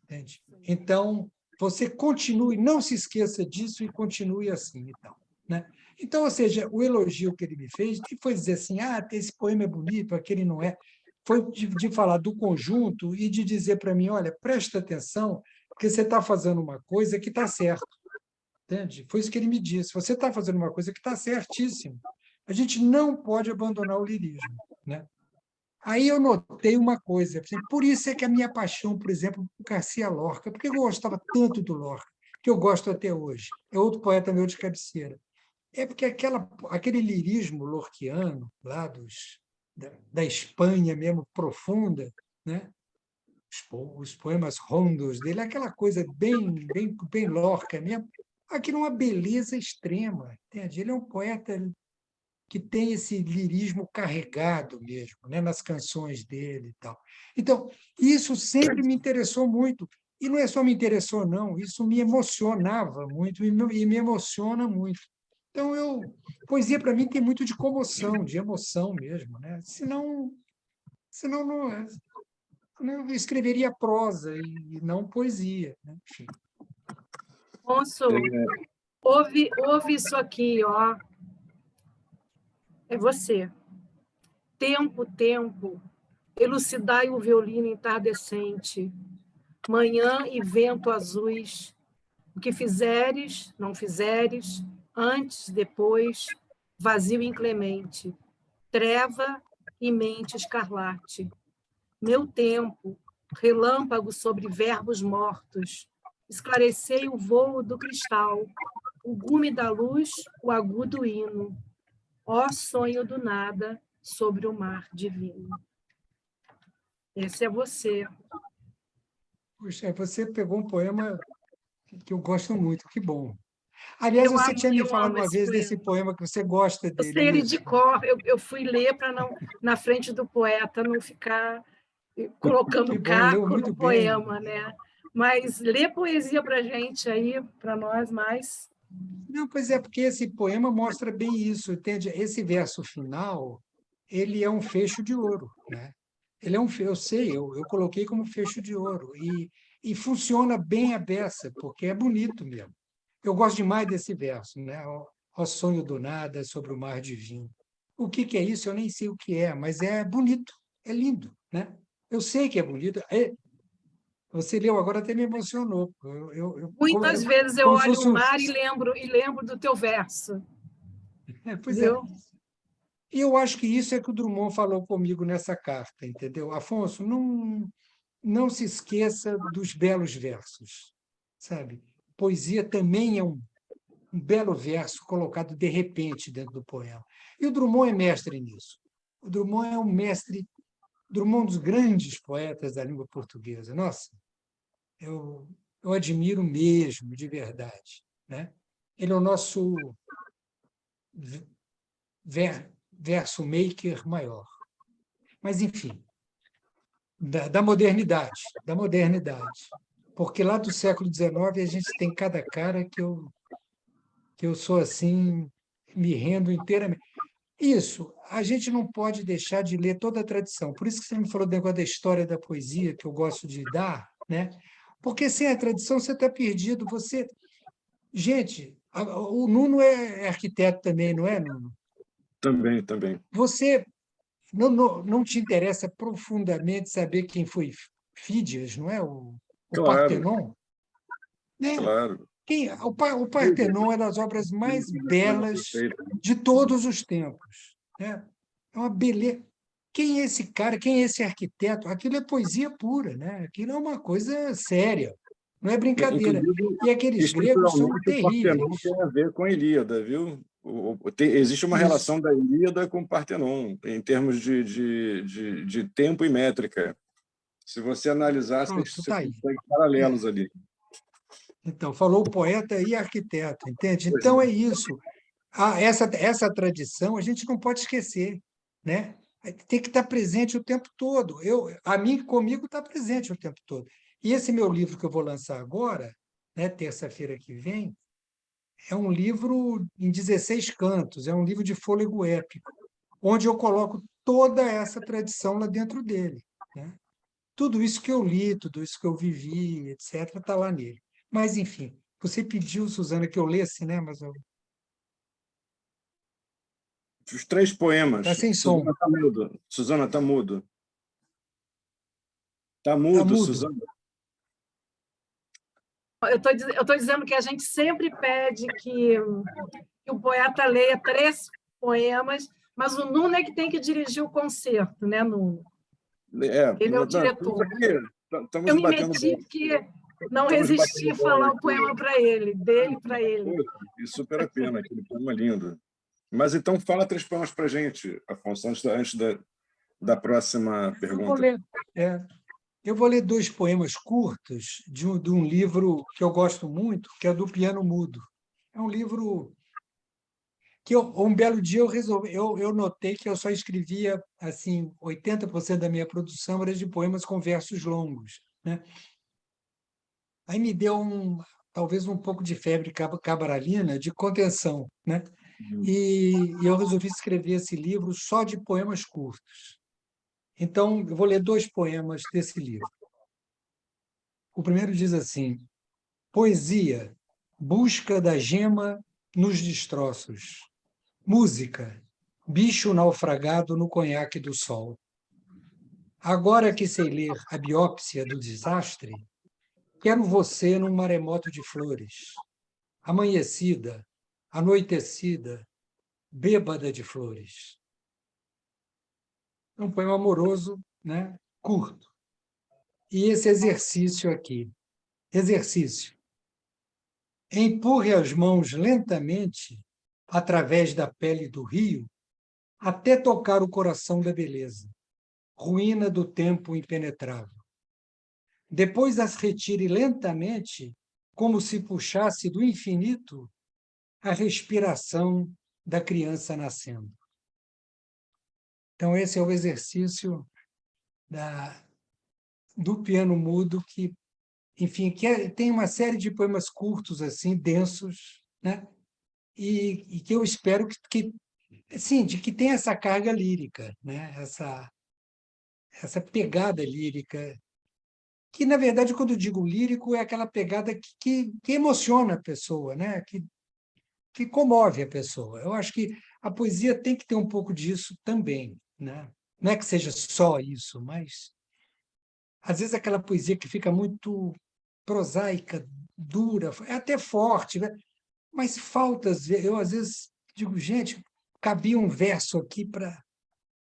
entende? Então, você continue, não se esqueça disso e continue assim. Né? Então, ou seja, o elogio que ele me fez nem foi dizer assim, esse poema é bonito, aquele não é. Foi de falar do conjunto e de dizer para mim, olha, presta atenção, porque você está fazendo uma coisa que está certa. Entende? Foi isso que ele me disse. Você está fazendo uma coisa que está certíssimo. A gente não pode abandonar o lirismo. Né? Aí eu notei uma coisa, por isso é que a minha paixão, por exemplo, por Garcia Lorca, porque eu gostava tanto do Lorca, que eu gosto até hoje, é outro poeta meu de cabeceira, é porque aquele lirismo lorquiano, lá da Espanha mesmo, profunda, né? Os poemas rondos dele, aquela coisa bem Lorca mesmo, aquilo é uma beleza extrema, entende? Ele é um poeta que tem esse lirismo carregado mesmo, né, nas canções dele e tal. Então, isso sempre me interessou muito. E não é só me interessou, não, isso me emocionava muito e me emociona muito. Então, poesia, para mim, tem muito de comoção, de emoção mesmo. Né? Senão não eu escreveria prosa e não poesia. Né? Enfim. Afonso, ouve isso aqui, ó. É você. Tempo, tempo, elucidai o violino entardecente, manhã e vento azuis, o que fizeres, não fizeres, antes, depois, vazio inclemente, treva e mente escarlate. Meu tempo, relâmpago sobre verbos mortos, esclarecei o vôo do cristal, o gume da luz, o agudo hino. Ó sonho do nada sobre o mar divino. Esse é você. Puxa, você pegou um poema que eu gosto muito, que bom. Aliás, você tinha me Eu falado amo uma esse vez poema. desse poema que você gosta Eu dele, é sei ele de isso? cor. Eu fui ler para não, na frente do poeta, não ficar colocando Que bom, leu caco muito no bem. poema, né? Mas lê poesia para a gente aí, para nós mais. Não, pois é, porque esse poema mostra bem isso, entende? Esse verso final, ele é um fecho de ouro, né? Ele é eu sei, eu coloquei como fecho de ouro e funciona bem a beça, porque é bonito mesmo. Eu gosto demais desse verso, né? Ó sonho do nada sobre o mar divino. O que é isso? Eu nem sei o que é, mas é bonito, é lindo, né? Eu sei que é bonito. Você leu agora até me emocionou. Muitas vezes eu Como se olho fosse o mar e lembro do teu verso, pois é. viu? E eu acho que isso é que o Drummond falou comigo nessa carta, entendeu? Afonso, não se esqueça dos belos versos, sabe? Poesia também é um belo verso colocado de repente dentro do poema. E o Drummond é mestre nisso. O Drummond é um mestre, Drummond é um dos grandes poetas da língua portuguesa. Nossa, eu admiro mesmo, de verdade. Né? Ele é o nosso verso maker maior. Mas, enfim, da modernidade. Porque lá do século XIX a gente tem cada cara que eu sou assim, me rendo inteiramente. Isso, a gente não pode deixar de ler toda a tradição. Por isso que você me falou do negócio da história da poesia, que eu gosto de dar, né? Porque sem a tradição você está perdido. Gente, o Nuno é arquiteto também, não é, Nuno? Também, também. Você não te interessa profundamente saber quem foi Fídias, não é? O Claro, Partenon? Né? claro. O Partenon é das obras mais belas Perfeito. de todos os tempos. Né? É uma beleza. Quem é esse cara? Quem é esse arquiteto? Aquilo é poesia pura, né? Aquilo é uma coisa séria, não é brincadeira. Inclusive, E aqueles gregos são estruturalmente, o terríveis. Partenon tem a ver com a Ilíada, viu? Existe uma Isso. relação da Ilíada com o Partenon, em termos de tempo e métrica. Se você analisar, Pronto, você está aí. consegue paralelos ali. Então, falou o poeta e arquiteto, entende? Pois Então é. é isso. Essa tradição a gente não pode esquecer, né? Tem que estar presente o tempo todo. Comigo está presente o tempo todo. E esse meu livro que eu vou lançar agora, né, terça-feira que vem, é um livro em 16 cantos, é um livro de fôlego épico, onde eu coloco toda essa tradição lá dentro dele, né? tudo isso que eu li, tudo isso que eu vivi, etc., está lá nele. Mas, enfim, você pediu, Suzana, que eu lesse, né? Mas Os 3 poemas. está sem som, Suzana está mudo. Suzana está mudo. Está está mudo, mudo. Suzana. Eu estou dizendo que a gente sempre pede que o poeta leia 3 poemas, mas o Nuno é que tem que dirigir o concerto, né, Nuno? Ele é o diretor. Eu Estamos me batendo meti bola. porque não Estamos resisti a batendo bola falar o aqui. poema para ele, dele para ele. E super a pena, aquele poema lindo. Mas então fala 3 poemas para a gente, Afonso, antes da próxima Eu vou pergunta. ler, é, eu vou ler 2 poemas curtos de um livro que eu gosto muito, que é do Piano Mudo. É um livro que um belo dia eu notei que eu só escrevia assim 80% da minha produção era de poemas com versos longos, né? Aí me deu talvez um pouco de febre cabralina, de contenção, né? E eu resolvi escrever esse livro só de poemas curtos. Então, eu vou ler 2 poemas desse livro. O primeiro diz assim: Poesia, busca da gema nos destroços. Música, bicho naufragado no conhaque do sol. Agora que sei ler a biópsia do desastre, quero você num maremoto de flores, amanhecida, anoitecida, bêbada de flores. É um poema amoroso, né? Curto. E esse exercício aqui. Exercício. Empurre as mãos lentamente através da pele do rio até tocar o coração da beleza, ruína do tempo impenetrável. Depois as retire lentamente, como se puxasse do infinito a respiração da criança nascendo. Então, esse é o exercício do piano mudo, que, enfim, tem uma série de poemas curtos, assim, densos, né? E que eu espero sim, de que tem essa carga lírica, né? Essa pegada lírica, que, na verdade, quando eu digo lírico, é aquela pegada que emociona a pessoa, né? Que comove a pessoa. Eu acho que a poesia tem que ter um pouco disso também, né? Não é que seja só isso, mas às vezes aquela poesia que fica muito prosaica, dura, é até forte, né? Mas falta, eu às vezes digo, gente, cabia um verso aqui para.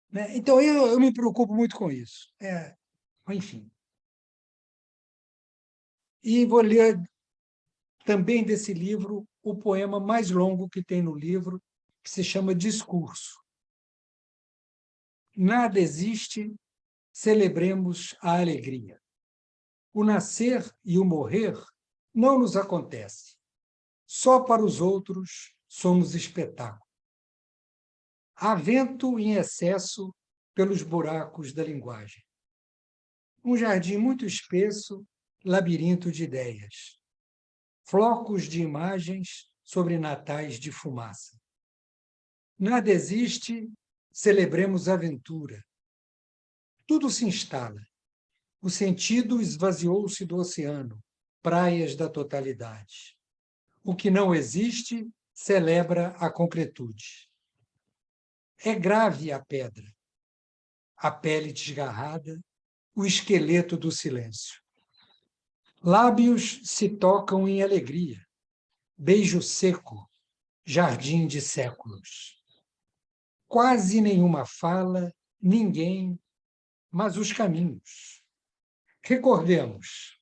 Né? Então eu me preocupo muito com isso. Enfim. E vou ler também desse livro o poema mais longo que tem no livro, que se chama Discurso. Nada existe, celebremos a alegria. O nascer e o morrer não nos acontece. Só para os outros somos espetáculo. Há vento em excesso pelos buracos da linguagem. Um jardim muito espesso, labirinto de ideias. Flocos de imagens sobre natais de fumaça. Nada existe, celebremos a aventura. Tudo se instala. O sentido esvaziou-se do oceano, praias da totalidade. O que não existe celebra a concretude. É grave a pedra, a pele desgarrada, o esqueleto do silêncio. Lábios se tocam em alegria, beijo seco, jardim de séculos. Quase nenhuma fala, ninguém, mas os caminhos. Recordemos,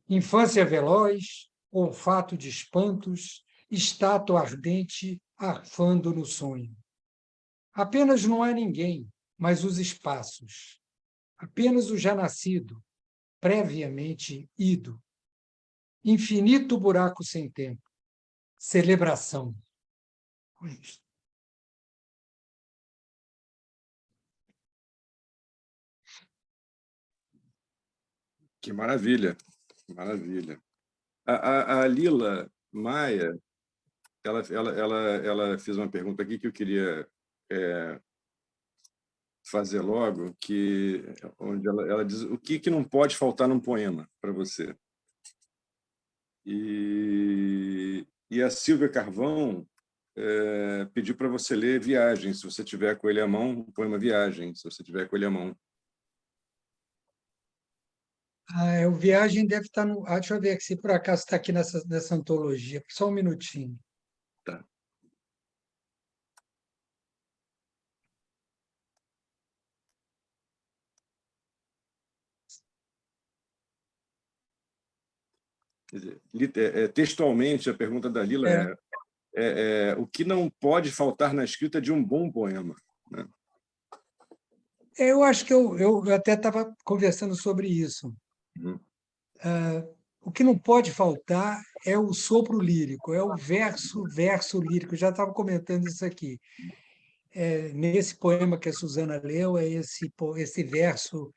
infância veloz, olfato de espantos, estátua ardente arfando no sonho. Apenas não há ninguém, mas os espaços. Apenas o já nascido, previamente ido. Infinito buraco sem tempo. Celebração. Que maravilha, maravilha. A Lila Maia, ela fez uma pergunta aqui que eu queria fazer logo, onde ela diz o que não pode faltar num poema para você. E a Silvia Carvão pediu para você ler Viagem, se você tiver com ele à mão, o poema Viagem, se você tiver com ele à mão. O Viagem deve estar no... deixa eu ver aqui, se por acaso está aqui nessa antologia. Só um minutinho. Tá. Quer dizer, textualmente, a pergunta da Lila o que não pode faltar na escrita de um bom poema, né? Eu acho que eu até estava conversando sobre isso. Uhum. O que não pode faltar é o sopro lírico, é o verso lírico. Eu já estava comentando isso aqui. Nesse poema que a Suzana leu, é esse verso,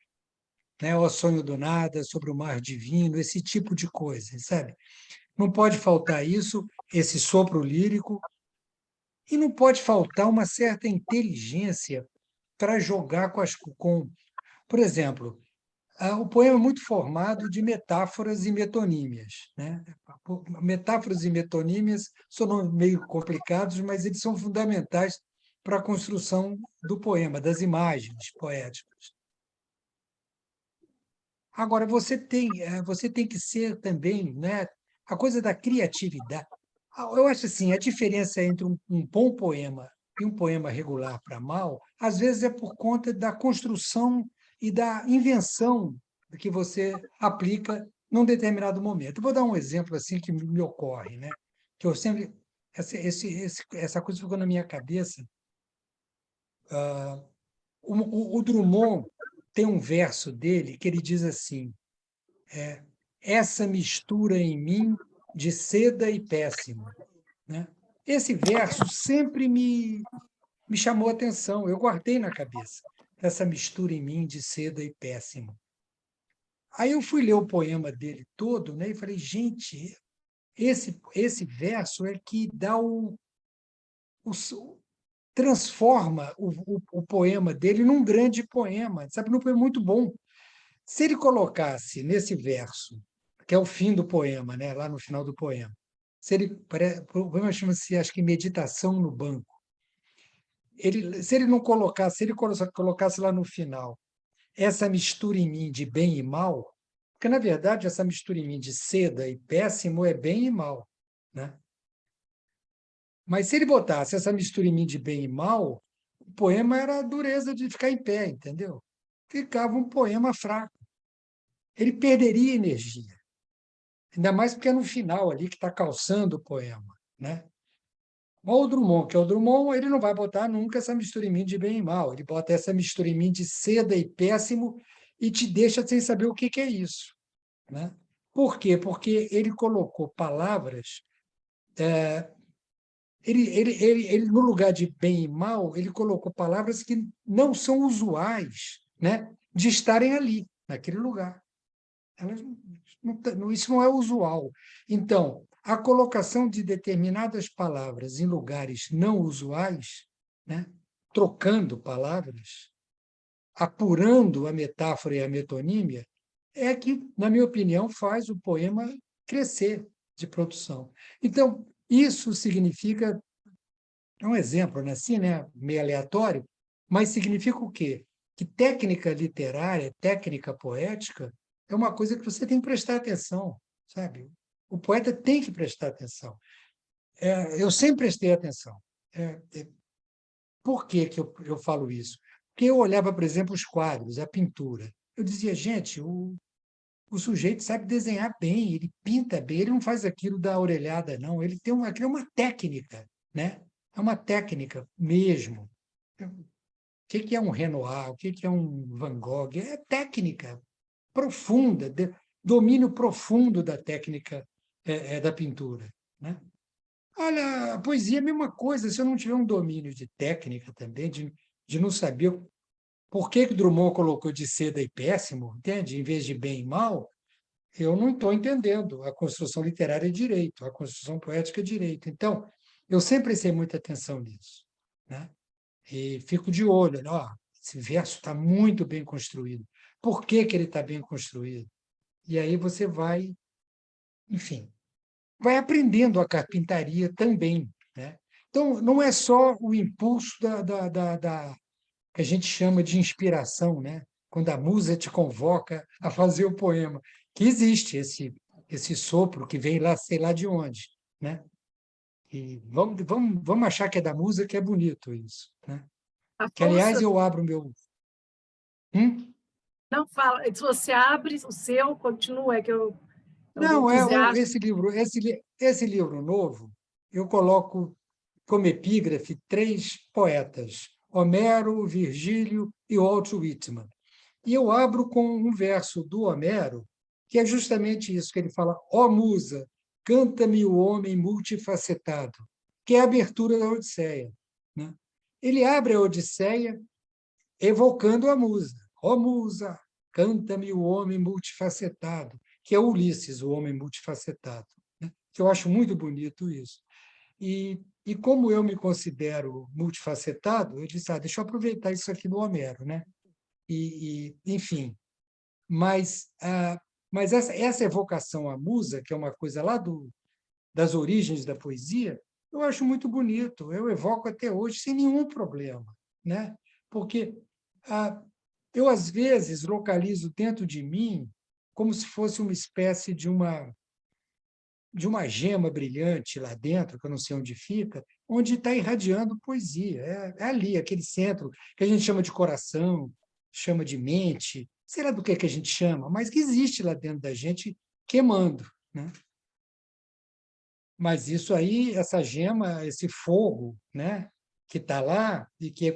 né, O Sonho do Nada, sobre o mar divino, esse tipo de coisa, sabe? Não pode faltar isso, esse sopro lírico, e não pode faltar uma certa inteligência para jogar por exemplo, o poema é muito formado de metáforas e metonímias, né? Metáforas e metonímias são meio complicados, mas eles são fundamentais para a construção do poema, das imagens poéticas. Agora, você tem que ser também, né, a coisa da criatividade. Eu acho assim, a diferença entre um bom poema e um poema regular para mal, às vezes é por conta da construção e da invenção que você aplica num determinado momento. Eu vou dar um exemplo assim que me ocorre, né? Que eu sempre essa coisa ficou na minha cabeça. O Drummond tem um verso dele que ele diz assim: essa mistura em mim de seda e péssimo, né? Esse verso sempre me chamou a atenção, eu guardei na cabeça, essa mistura em mim de seda e péssimo. Aí eu fui ler o poema dele todo, né, e falei, gente, esse verso é que dá transforma o poema dele num grande poema, sabe? Num poema muito bom. Se ele colocasse nesse verso, que é o fim do poema, né, lá no final do poema, o poema chama-se, acho que, Meditação no Banco. Se ele não colocasse, se ele colocasse lá no final essa mistura em mim de bem e mal, porque, na verdade, essa mistura em mim de seda e péssimo é bem e mal, né? Mas se ele botasse essa mistura em mim de bem e mal, o poema era a dureza de ficar em pé, entendeu? Ficava um poema fraco. Ele perderia energia. Ainda mais porque é no final ali que está calçando o poema, né? O Drummond, que é o Drummond, ele não vai botar nunca essa mistura em mim de bem e mal. Ele bota essa mistura em mim de seda e péssimo e te deixa sem saber o que é isso, né? Por quê? Porque ele colocou palavras... Ele, no lugar de bem e mal, ele colocou palavras que não são usuais, né, de estarem ali, naquele lugar. Isso não é usual. Então, a colocação de determinadas palavras em lugares não usuais, né, trocando palavras, apurando a metáfora e a metonímia, é que, na minha opinião, faz o poema crescer de produção. Então, isso significa, é um exemplo, né, assim, né, meio aleatório, mas significa o quê? Que técnica literária, técnica poética, é uma coisa que você tem que prestar atenção, sabe? O poeta tem que prestar atenção. Eu sempre prestei atenção. Por que eu falo isso? Porque eu olhava, por exemplo, os quadros, a pintura. Eu dizia, gente, o sujeito sabe desenhar bem, ele pinta bem, ele não faz aquilo da orelhada, não. Ele tem aquilo é uma técnica, né? É uma técnica mesmo. O que é um Renoir? O que é um Van Gogh? É técnica profunda, domínio profundo da técnica da pintura, né? Olha, a poesia é a mesma coisa. Se eu não tiver um domínio de técnica também, de não saber por que Drummond colocou de seda e péssimo, entende? Em vez de bem e mal, eu não estou entendendo. A construção literária é direito, a construção poética é direito. Então, eu sempre prestei muita atenção nisso, né? E fico de olho, ó, esse verso está muito bem construído. Por que que ele está bem construído? E aí você vai, enfim, vai aprendendo a carpintaria também, né? Então, não é só o impulso que a gente chama de inspiração, né? Quando a musa te convoca a fazer o poema, que existe esse sopro que vem lá, sei lá de onde, né? E vamos achar que é da musa, que é bonito isso, né? Que, aliás, Afonso, eu abro o meu... não fala, se você abre o seu, continua, é que eu me Não, entusiasmo. esse livro novo, eu coloco como epígrafe 3 poetas, Homero, Virgílio e Walt Whitman. E eu abro com um verso do Homero, que é justamente isso, que ele fala: ó musa, canta-me o homem multifacetado, que é a abertura da Odisseia, né? Ele abre a Odisseia evocando a musa. Ó musa, canta-me o homem multifacetado, que é Ulisses, o homem multifacetado, né? Que eu acho muito bonito isso. E como eu me considero multifacetado, eu disse, deixa eu aproveitar isso aqui no Homero, né? Enfim, mas essa evocação à musa, que é uma coisa lá das origens da poesia, eu acho muito bonito. Eu evoco até hoje sem nenhum problema, né? Porque eu, às vezes, localizo dentro de mim como se fosse uma espécie de uma gema brilhante lá dentro, que eu não sei onde fica, onde está irradiando poesia. É ali, aquele centro que a gente chama de coração, chama de mente, sei lá do que a gente chama, mas que existe lá dentro da gente queimando, né? Mas isso aí, essa gema, esse fogo, né, que está lá e que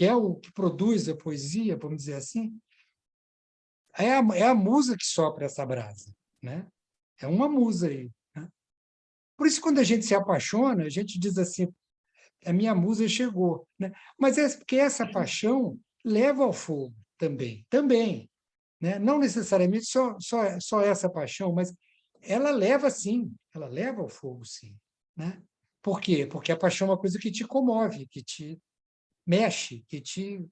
é o que produz a poesia, vamos dizer assim, é a musa que sopra essa brasa, né? É uma musa aí, né? Por isso, quando a gente se apaixona, a gente diz assim, a minha musa chegou, né? Mas é porque essa paixão leva ao fogo também, né? Não necessariamente só essa paixão, mas ela leva ao fogo, sim, né? Por quê? Porque a paixão é uma coisa que te comove, que te mexe, que te,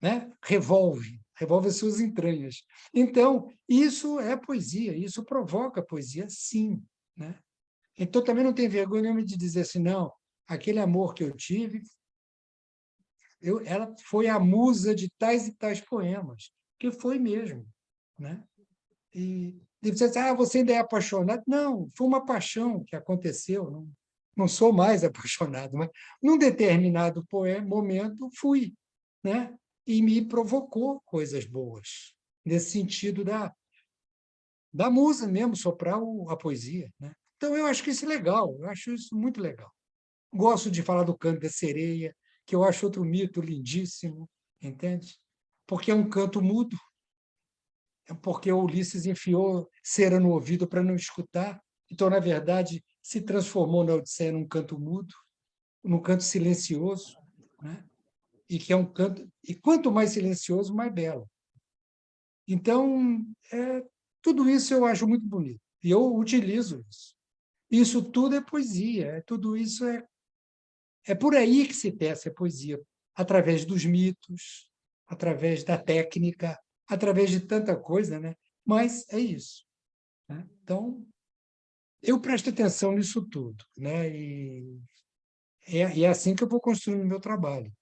né, revolve as suas entranhas. Então, isso é poesia, isso provoca poesia, sim, né? Então, também não tem vergonha nenhuma de dizer assim, não, aquele amor que eu tive, ela foi a musa de tais e tais poemas, que foi mesmo, né? E você diz, você ainda é apaixonado? Não, foi uma paixão que aconteceu, não sou mais apaixonado, mas num determinado momento fui, né? E me provocou coisas boas, nesse sentido da musa mesmo, soprar a poesia, né? Então, eu acho que isso é legal, eu acho isso muito legal. Gosto de falar do canto da sereia, que eu acho outro mito lindíssimo, entende? Porque é um canto mudo, é porque o Ulisses enfiou cera no ouvido para não escutar, então, na verdade, se transformou na Odisseia num canto mudo, num canto silencioso, né? E que é um canto, e quanto mais silencioso, mais belo. Então, tudo isso eu acho muito bonito, e eu utilizo isso. Isso tudo é poesia, tudo isso é por aí que se tece a poesia, através dos mitos, através da técnica, através de tanta coisa, né? Mas é isso, né? Então, eu presto atenção nisso tudo, né? E é assim que eu vou construindo o meu trabalho.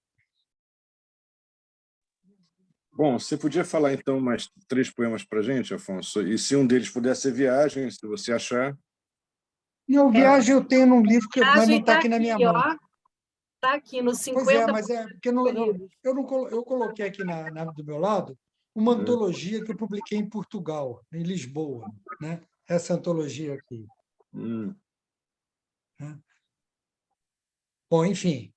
Bom, você podia falar, então, mais 3 poemas para a gente, Afonso? E se um deles puder ser Viagem, se você achar. Não, Viagem eu tenho num livro, mas não Viagem está está aqui na minha aqui, mão. ó. Está aqui nos Pois é, 50 mas é porque escolhidos. eu coloquei aqui do meu lado uma Né? antologia que eu publiquei em Portugal, em Lisboa, né? Essa antologia aqui, Hum. né? Bom, enfim,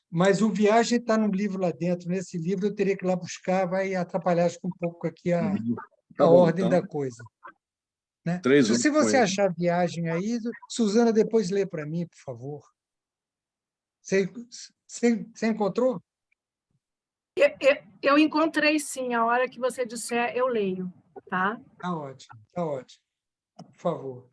mas o Viagem está num livro lá dentro. Nesse livro eu teria que ir lá buscar, vai atrapalhar acho que um pouco aqui Uhum. Tá a bom, ordem então, da coisa, né? 3 Se outros você poemas. achar Viagem aí, Suzana, depois lê para mim, por favor. Você encontrou? Eu encontrei, sim. A hora que você disser, eu leio. Tá? Tá ótimo, tá ótimo. Por favor.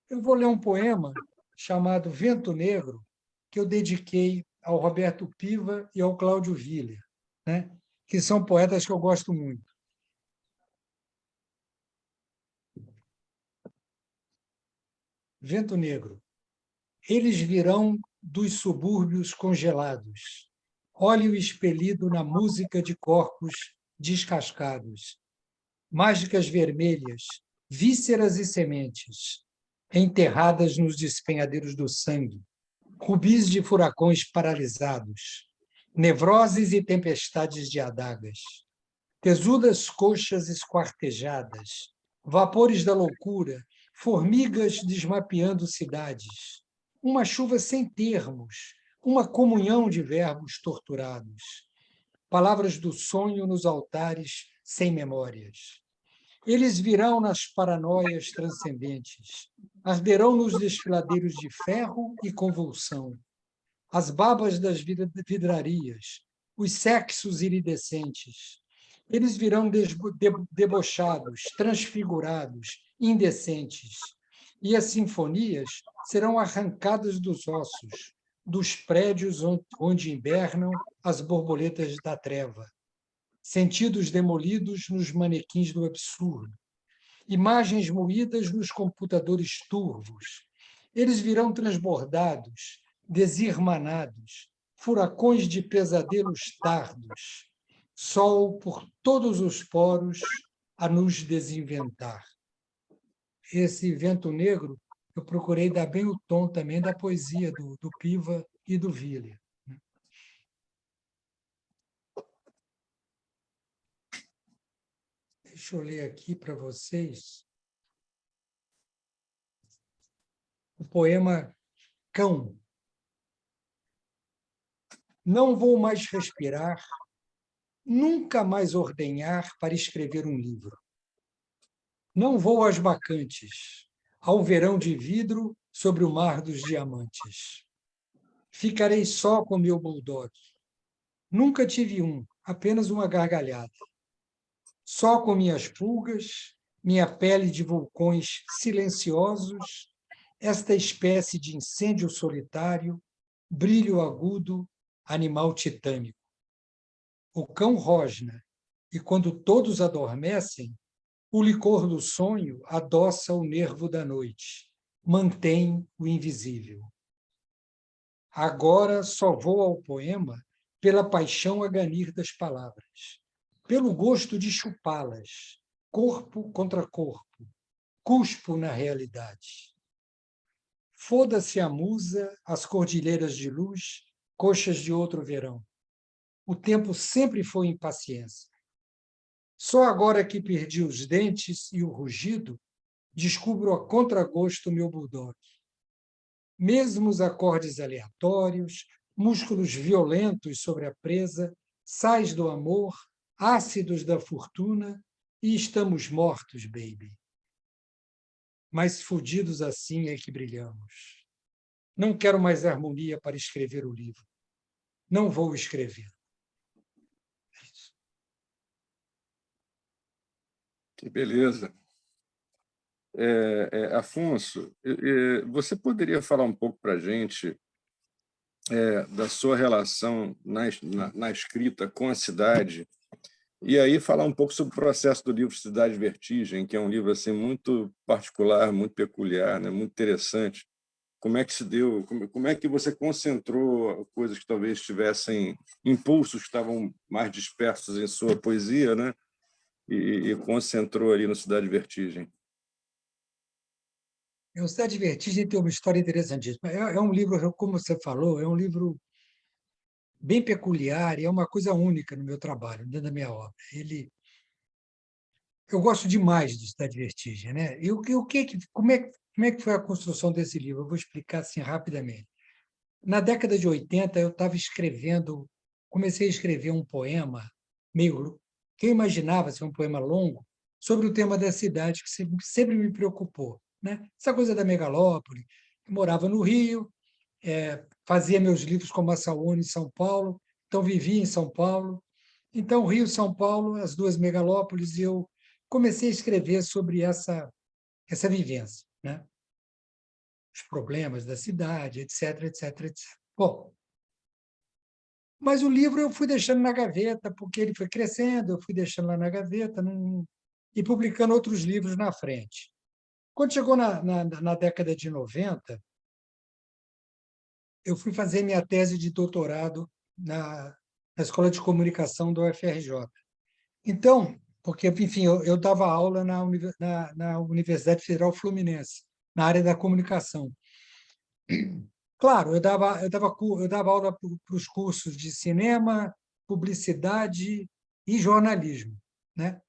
Eu vou ler um poema chamado Vento Negro, que eu dediquei ao Roberto Piva e ao Cláudio Willer, né? Que são poetas que eu gosto muito. Vento Negro. Eles virão dos subúrbios congelados, óleo expelido na música de corpos descascados, mágicas vermelhas, vísceras e sementes, enterradas nos despenhadeiros do sangue, rubis de furacões paralisados, nevroses e tempestades de adagas, tesudas coxas esquartejadas, vapores da loucura, formigas desmapeando cidades, uma chuva sem termos, uma comunhão de verbos torturados, palavras do sonho nos altares sem memórias. Eles virão nas paranoias transcendentes, arderão nos desfiladeiros de ferro e convulsão, as babas das vidrarias, os sexos iridescentes. Eles virão debochados, transfigurados, indecentes, e as sinfonias serão arrancadas dos ossos, dos prédios onde invernam as borboletas da treva, sentidos demolidos nos manequins do absurdo, imagens moídas nos computadores turvos. Eles virão transbordados, desirmanados, furacões de pesadelos tardos, sol por todos os poros a nos desinventar. Esse Vento Negro, eu procurei dar bem o tom também da poesia do Piva e do Willer. Deixa eu ler aqui para vocês o poema Cão. Não vou mais respirar, nunca mais ordenhar para escrever um livro. Não vou às bacantes, ao verão de vidro sobre o mar dos diamantes. Ficarei só com meu bulldog. Nunca tive um, apenas uma gargalhada. Só com minhas pulgas, minha pele de vulcões silenciosos, esta espécie de incêndio solitário, brilho agudo, animal titânico. O cão rosna, e quando todos adormecem, o licor do sonho adoça o nervo da noite, mantém o invisível. Agora só vou ao poema pela paixão a ganir das palavras, pelo gosto de chupá-las, corpo contra corpo, cuspo na realidade. Foda-se a musa, as cordilheiras de luz, coxas de outro verão. O tempo sempre foi impaciência. Só agora que perdi os dentes e o rugido, descubro a contragosto meu bulldog. Mesmo os acordes aleatórios, músculos violentos sobre a presa, sais do amor, ácidos da fortuna, e estamos mortos, baby. Mas fudidos assim é que brilhamos. Não quero mais harmonia para escrever o livro. Não vou escrever. Que beleza. Afonso, você poderia falar um pouco para a gente da sua relação na escrita com a cidade, e aí falar um pouco sobre o processo do livro Cidade Vertigem, que é um livro assim, muito particular, muito peculiar, né? Muito interessante. Como é que se deu? Como é que você concentrou coisas que talvez tivessem impulsos que estavam mais dispersos em sua poesia, né? E concentrou ali no Cidade Vertigem? O Cidade Vertigem tem uma história interessantíssima. É um livro, como você falou, é um livro bem peculiar e é uma coisa única no meu trabalho, dentro da minha obra. Eu gosto demais do Cidade Vertigem, né? Como é que foi a construção desse livro? Eu vou explicar assim rapidamente. Na década de 80, eu estava comecei a escrever um poema que eu imaginava ser um poema longo sobre o tema da cidade, que sempre me preocupou, né? Essa coisa da megalópole. Eu morava no Rio, fazia meus livros como a Saúde em São Paulo, então vivia em São Paulo. Então, Rio e São Paulo, as duas megalópolis, e eu comecei a escrever sobre essa vivência, né? Os problemas da cidade, etc, etc, etc. Bom, Mas o livro eu fui deixando na gaveta, porque ele foi crescendo, eu fui deixando lá na gaveta e publicando outros livros na frente. Quando chegou na década de 90, eu fui fazer minha tese de doutorado na Escola de Comunicação da UFRJ. Então, porque, enfim, eu dava aula na Universidade Federal Fluminense, na área da comunicação. Claro, eu dava aula para os cursos de cinema, publicidade e jornalismo, né?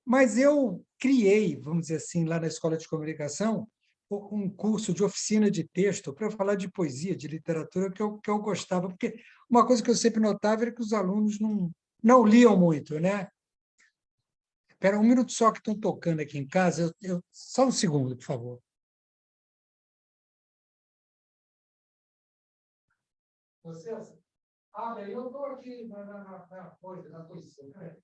Mas eu criei, vamos dizer assim, lá na Escola de Comunicação, um curso de oficina de texto para eu falar de poesia, de literatura, que eu gostava, porque uma coisa que eu sempre notava era que os alunos não liam muito, né? Espera um minuto só que estão tocando aqui em casa. Só um segundo, por favor. Vocês? Eu estou aqui na posição. Né?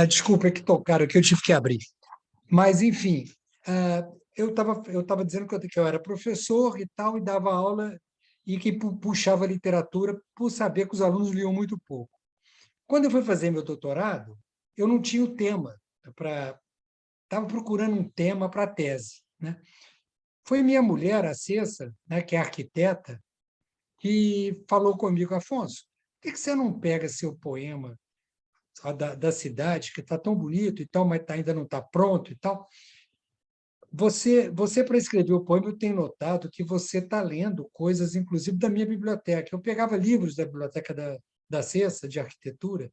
Desculpa, é que tocaram aqui, eu tive que abrir. Mas, enfim, eu tava dizendo que eu era professor e tal, e dava aula, e que puxava literatura por saber que os alunos liam muito pouco. Quando eu fui fazer meu doutorado, eu não tinha o tema estava procurando um tema para a tese, né? Foi minha mulher, a Cessa, né, que é arquiteta, que falou comigo: Afonso, por que você não pega seu poema da cidade, que está tão bonito e tal, mas ainda não está pronto e tal? Você, para escrever o poema, eu tenho notado que você está lendo coisas, inclusive, da minha biblioteca. Eu pegava livros da biblioteca da Cessa, de arquitetura,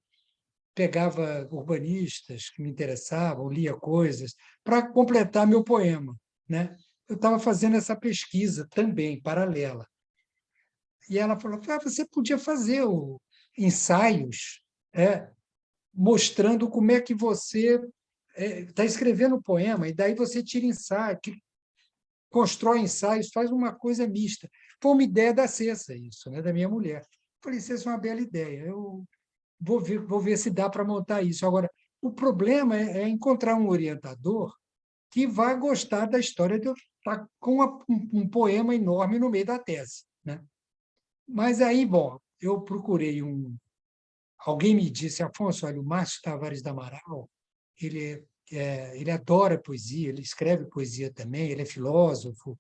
pegava urbanistas que me interessavam, lia coisas, para completar meu poema, né? Eu estava fazendo essa pesquisa também, paralela. E ela falou: você podia fazer ensaios, mostrando como é que você está escrevendo o poema, e daí você tira ensaio, constrói ensaios, faz uma coisa mista. Foi uma ideia da Cessa, isso, né, da minha mulher. Falei: Cessa, é uma bela ideia, eu vou ver se dá para montar isso. Agora, o problema é encontrar um orientador que vai gostar da história de eu estar com um poema enorme no meio da tese, né? Mas aí, bom, eu procurei alguém me disse: Afonso, olha, o Márcio Tavares da Amaral, ele adora poesia, ele escreve poesia também, ele é filósofo,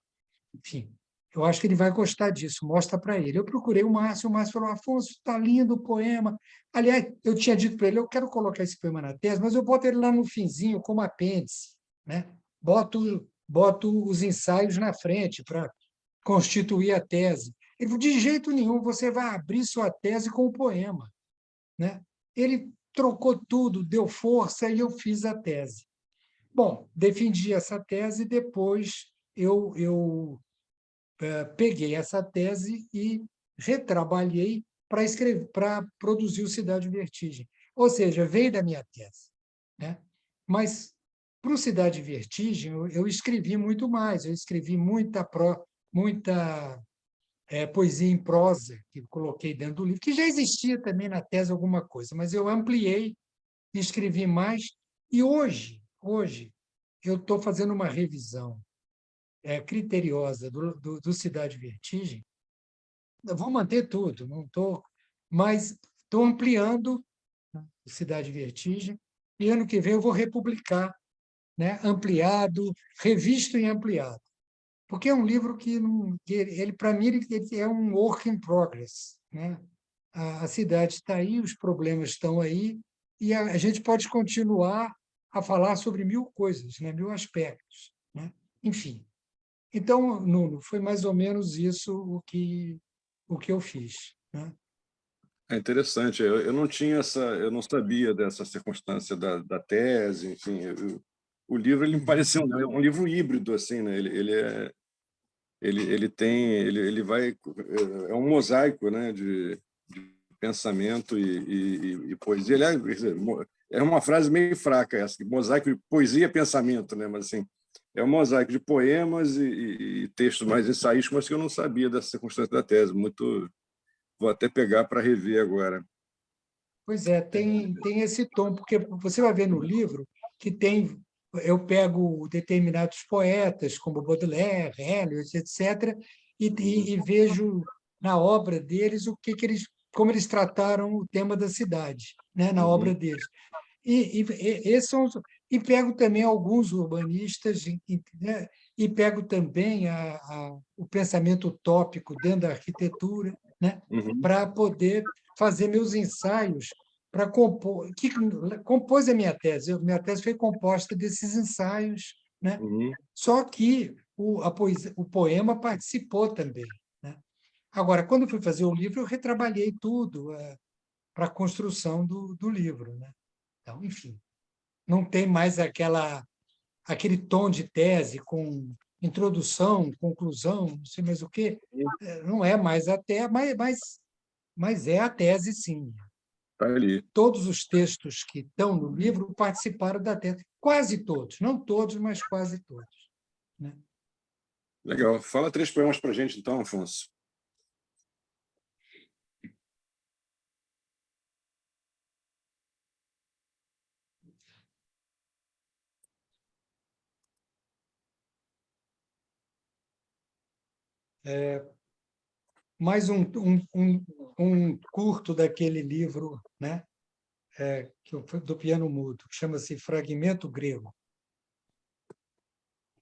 enfim, eu acho que ele vai gostar disso, mostra para ele. Eu procurei o Márcio falou: Afonso, está lindo o poema. Aliás, eu tinha dito para ele: eu quero colocar esse poema na tese, mas eu boto ele lá no finzinho, como apêndice, né? Boto os ensaios na frente para constituir a tese. Ele falou: de jeito nenhum, você vai abrir sua tese com o poema, né? Ele trocou tudo, deu força e eu fiz a tese. Bom, defendi essa tese e depois eu peguei essa tese e retrabalhei para escrever, para produzir o Cidade Vertigem. Ou seja, veio da minha tese, né? Mas para o Cidade Vertigem eu escrevi muito mais, eu escrevi muita poesia em prosa, que coloquei dentro do livro, que já existia também na tese alguma coisa, mas eu ampliei, escrevi mais, e hoje eu estou fazendo uma revisão criteriosa do Cidade Vertigem. Eu vou manter tudo, não estou, mas estou ampliando o Cidade Vertigem, e ano que vem eu vou republicar, né, ampliado, revisto e ampliado. Porque é um livro que ele para mim, ele é um work in progress, né? A cidade está aí, os problemas estão aí, e a gente pode continuar a falar sobre 1000 coisas, né? 1000 aspectos, né? Enfim. Então, Nuno, foi mais ou menos isso o que eu fiz, né? É interessante. Eu não tinha eu não sabia dessa circunstância da tese, enfim. O livro ele me pareceu um livro híbrido, assim, né? Ele vai é um mosaico, né, de pensamento e poesia. É uma frase meio fraca essa, mosaico de poesia e pensamento, né? Mas assim, é um mosaico de poemas e textos mais ensaísticos, mas que eu não sabia dessa circunstância da tese. Muito, vou até pegar para rever agora. Pois é, tem esse tom, porque você vai ver no livro que tem eu pego determinados poetas, como Baudelaire, Eliot, etc., e vejo na obra deles como eles trataram o tema da cidade, né, na obra deles. Esses são e pego também alguns urbanistas, né, e pego também o pensamento utópico dentro da arquitetura, né, para poder fazer meus ensaios, para compor, que compôs a minha tese. Minha tese foi composta desses ensaios, né? Só que o poema participou também, né? Agora, quando eu fui fazer o livro, eu retrabalhei tudo para a construção do livro, né? Então, enfim, não tem mais aquele tom de tese com introdução, conclusão, não sei mais o quê. Não é mais até, mas é a tese, sim. Tá ali. Todos os textos que estão no livro participaram da tese. Quase todos, não todos, mas quase todos, né? Legal. Fala 3 poemas para a gente, então, Afonso. Mais um curto daquele livro, né? Do Piano Mudo, que chama-se Fragmento Grego.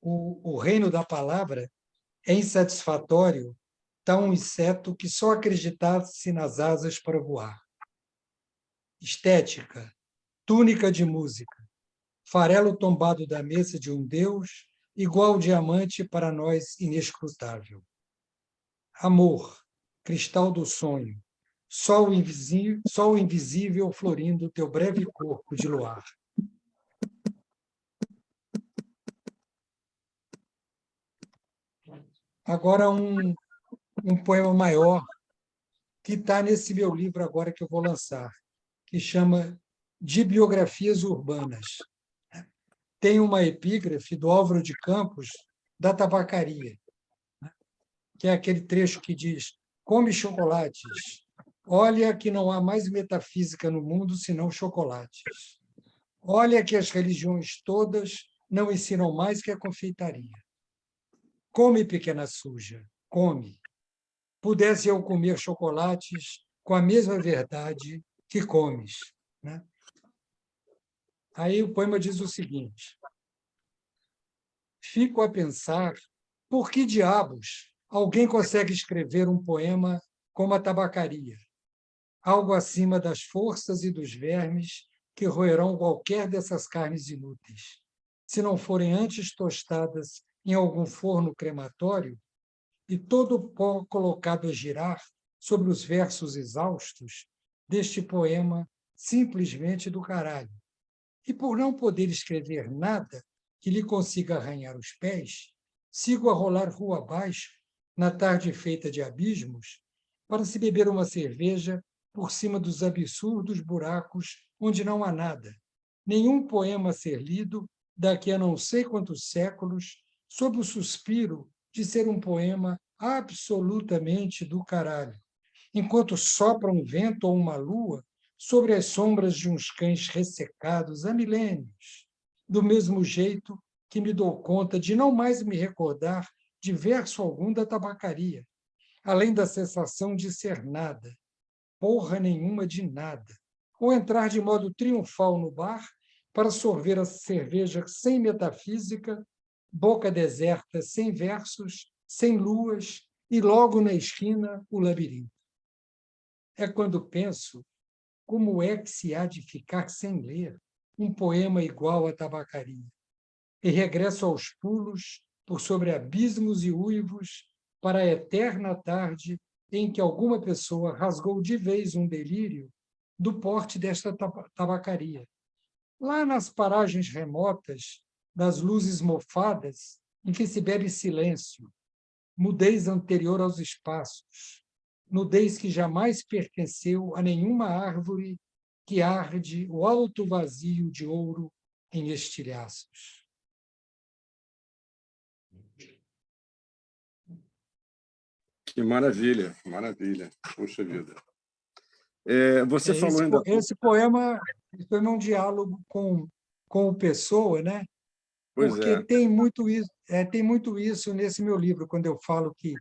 O reino da palavra é insatisfatório, tal um inseto que só acreditasse nas asas para voar. Estética, túnica de música, farelo tombado da mesa de um Deus, igual diamante para nós inescrutável. Amor, cristal do sonho, sol invisível florindo teu breve corpo de luar. Agora um poema maior que está nesse meu livro agora que eu vou lançar, que chama De Biografias Urbanas. Tem uma epígrafe do Álvaro de Campos, da tabacaria, que é aquele trecho que diz: come chocolates, olha que não há mais metafísica no mundo senão chocolates. Olha que as religiões todas não ensinam mais que a confeitaria. Come, pequena suja, come. Pudesse eu comer chocolates com a mesma verdade que comes, né? Aí o poema diz o seguinte: fico a pensar por que diabos alguém consegue escrever um poema como a tabacaria, algo acima das forças e dos vermes que roerão qualquer dessas carnes inúteis, se não forem antes tostadas em algum forno crematório e todo o pó colocado a girar sobre os versos exaustos deste poema simplesmente do caralho. E por não poder escrever nada que lhe consiga arranhar os pés, sigo a rolar rua abaixo, na tarde feita de abismos, para se beber uma cerveja por cima dos absurdos buracos onde não há nada. Nenhum poema a ser lido daqui a não sei quantos séculos, sob o suspiro de ser um poema absolutamente do caralho, enquanto sopra um vento ou uma lua sobre as sombras de uns cães ressecados há milênios, do mesmo jeito que me dou conta de não mais me recordar de verso algum da tabacaria, além da sensação de ser nada, porra nenhuma de nada, ou entrar de modo triunfal no bar para sorver a cerveja sem metafísica, boca deserta, sem versos, sem luas, e logo na esquina o labirinto. É quando penso como é que se há de ficar sem ler um poema igual à tabacaria, e regresso aos pulos por sobre abismos e uivos para a eterna tarde em que alguma pessoa rasgou de vez um delírio do porte desta tabacaria. Lá nas paragens remotas das luzes mofadas em que se bebe silêncio, mudez anterior aos espaços, nudez que jamais pertenceu a nenhuma árvore que arde o alto vazio de ouro em estilhaços. Que maravilha, maravilha. Puxa vida. Você falou ainda... Esse poema é um diálogo com o Pessoa, né? Pois porque é. tem muito isso nesse meu livro, quando eu falo que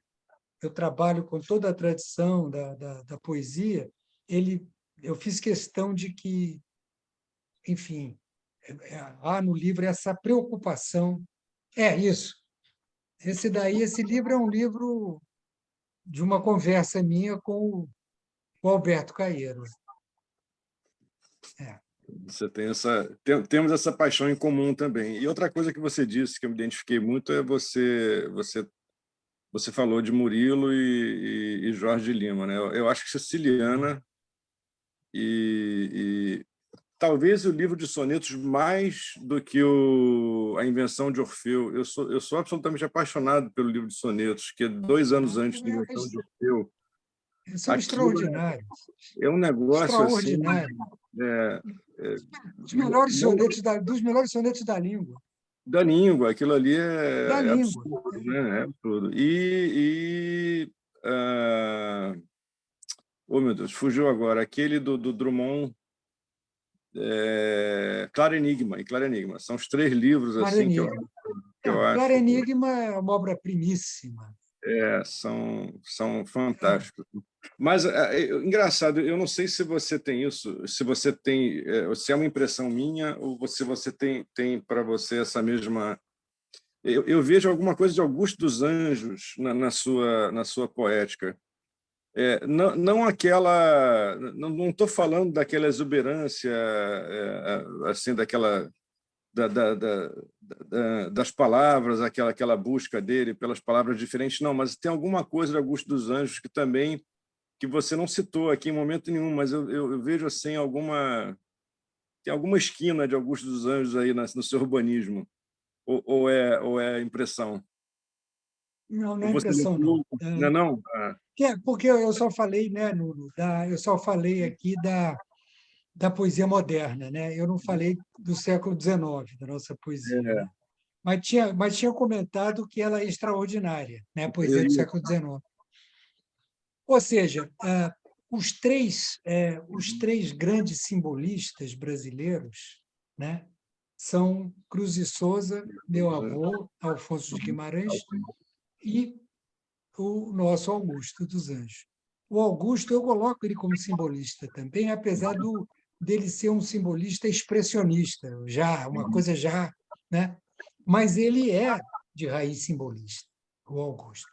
eu trabalho com toda a tradição da poesia, eu fiz questão de que, enfim, há no livro essa preocupação. É isso. Esse livro é um livro de uma conversa minha com o Alberto Caeiro. É. Você tem temos essa paixão em comum também. E outra coisa que você disse, que eu me identifiquei muito, é você falou de Murilo e Jorge de Lima, né? Eu acho que Siciliana e talvez o livro de sonetos mais do que A Invenção de Orfeu. Eu sou absolutamente apaixonado pelo livro de sonetos, que é 2 anos antes da Invenção de Orfeu. São Aquilo extraordinários. é um negócio assim, Extraordinários. é, Dos melhores sonetos da língua. da língua. Aquilo ali Da é língua. absurdo, né? É absurdo. Oh, meu Deus, fugiu agora. Aquele do Drummond, Claro Enigma e Claro Enigma. São os 3 livros Claro assim que Enigma. eu Claro acho Enigma é uma obra primíssima. são fantásticos. Mas engraçado, eu não sei se você tem isso, se é uma impressão minha ou se você tem para você essa mesma. Eu vejo alguma coisa de Augusto dos Anjos na sua poética. Não aquela, não estou falando daquela exuberância, assim, daquela das palavras, aquela busca dele pelas palavras diferentes, não, mas tem alguma coisa de Augusto dos Anjos que você não citou aqui em momento nenhum, mas eu vejo assim tem alguma esquina de Augusto dos Anjos aí no seu urbanismo, ou é impressão? Não, não Ou é você impressão, não. não, não? Porque eu só falei, né, eu só falei aqui da poesia moderna, né? Eu não falei do século XIX, da nossa poesia, né? Mas tinha comentado que ela é extraordinária, né? A poesia do século XIX. Ou seja, os três grandes simbolistas brasileiros, né, são Cruz de Souza, meu avô, Alfonso de Guimarães, e o nosso Augusto dos Anjos. O Augusto, eu coloco ele como simbolista também, apesar dele ser um simbolista expressionista, uma coisa já, né? Mas ele é de raiz simbolista, o Augusto.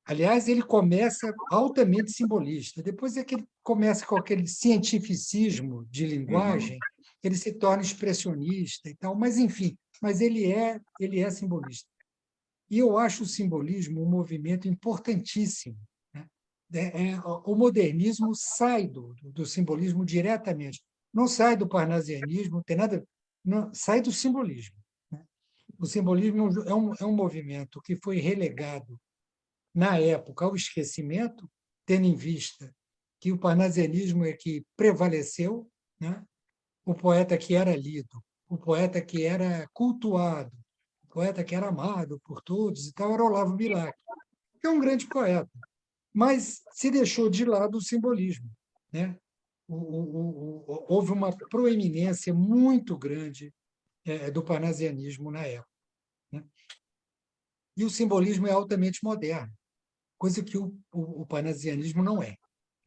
Aliás, ele começa altamente simbolista. Depois é que ele começa com aquele cientificismo de linguagem, ele se torna expressionista e tal, mas enfim, ele é simbolista. E eu acho o simbolismo um movimento importantíssimo, né? O modernismo sai do simbolismo diretamente, não sai do parnasianismo, não tem nada, não, sai do simbolismo, né? O simbolismo é um movimento que foi relegado na época ao esquecimento, tendo em vista que o parnasianismo é que prevaleceu, né? O poeta que era lido, o poeta que era cultuado, o poeta que era amado por todos e tal, era Olavo Bilac, que é um grande poeta, mas se deixou de lado o simbolismo, né? Houve uma proeminência muito grande do parnasianismo na época, né? E o simbolismo é altamente moderno, coisa que o parnasianismo não é,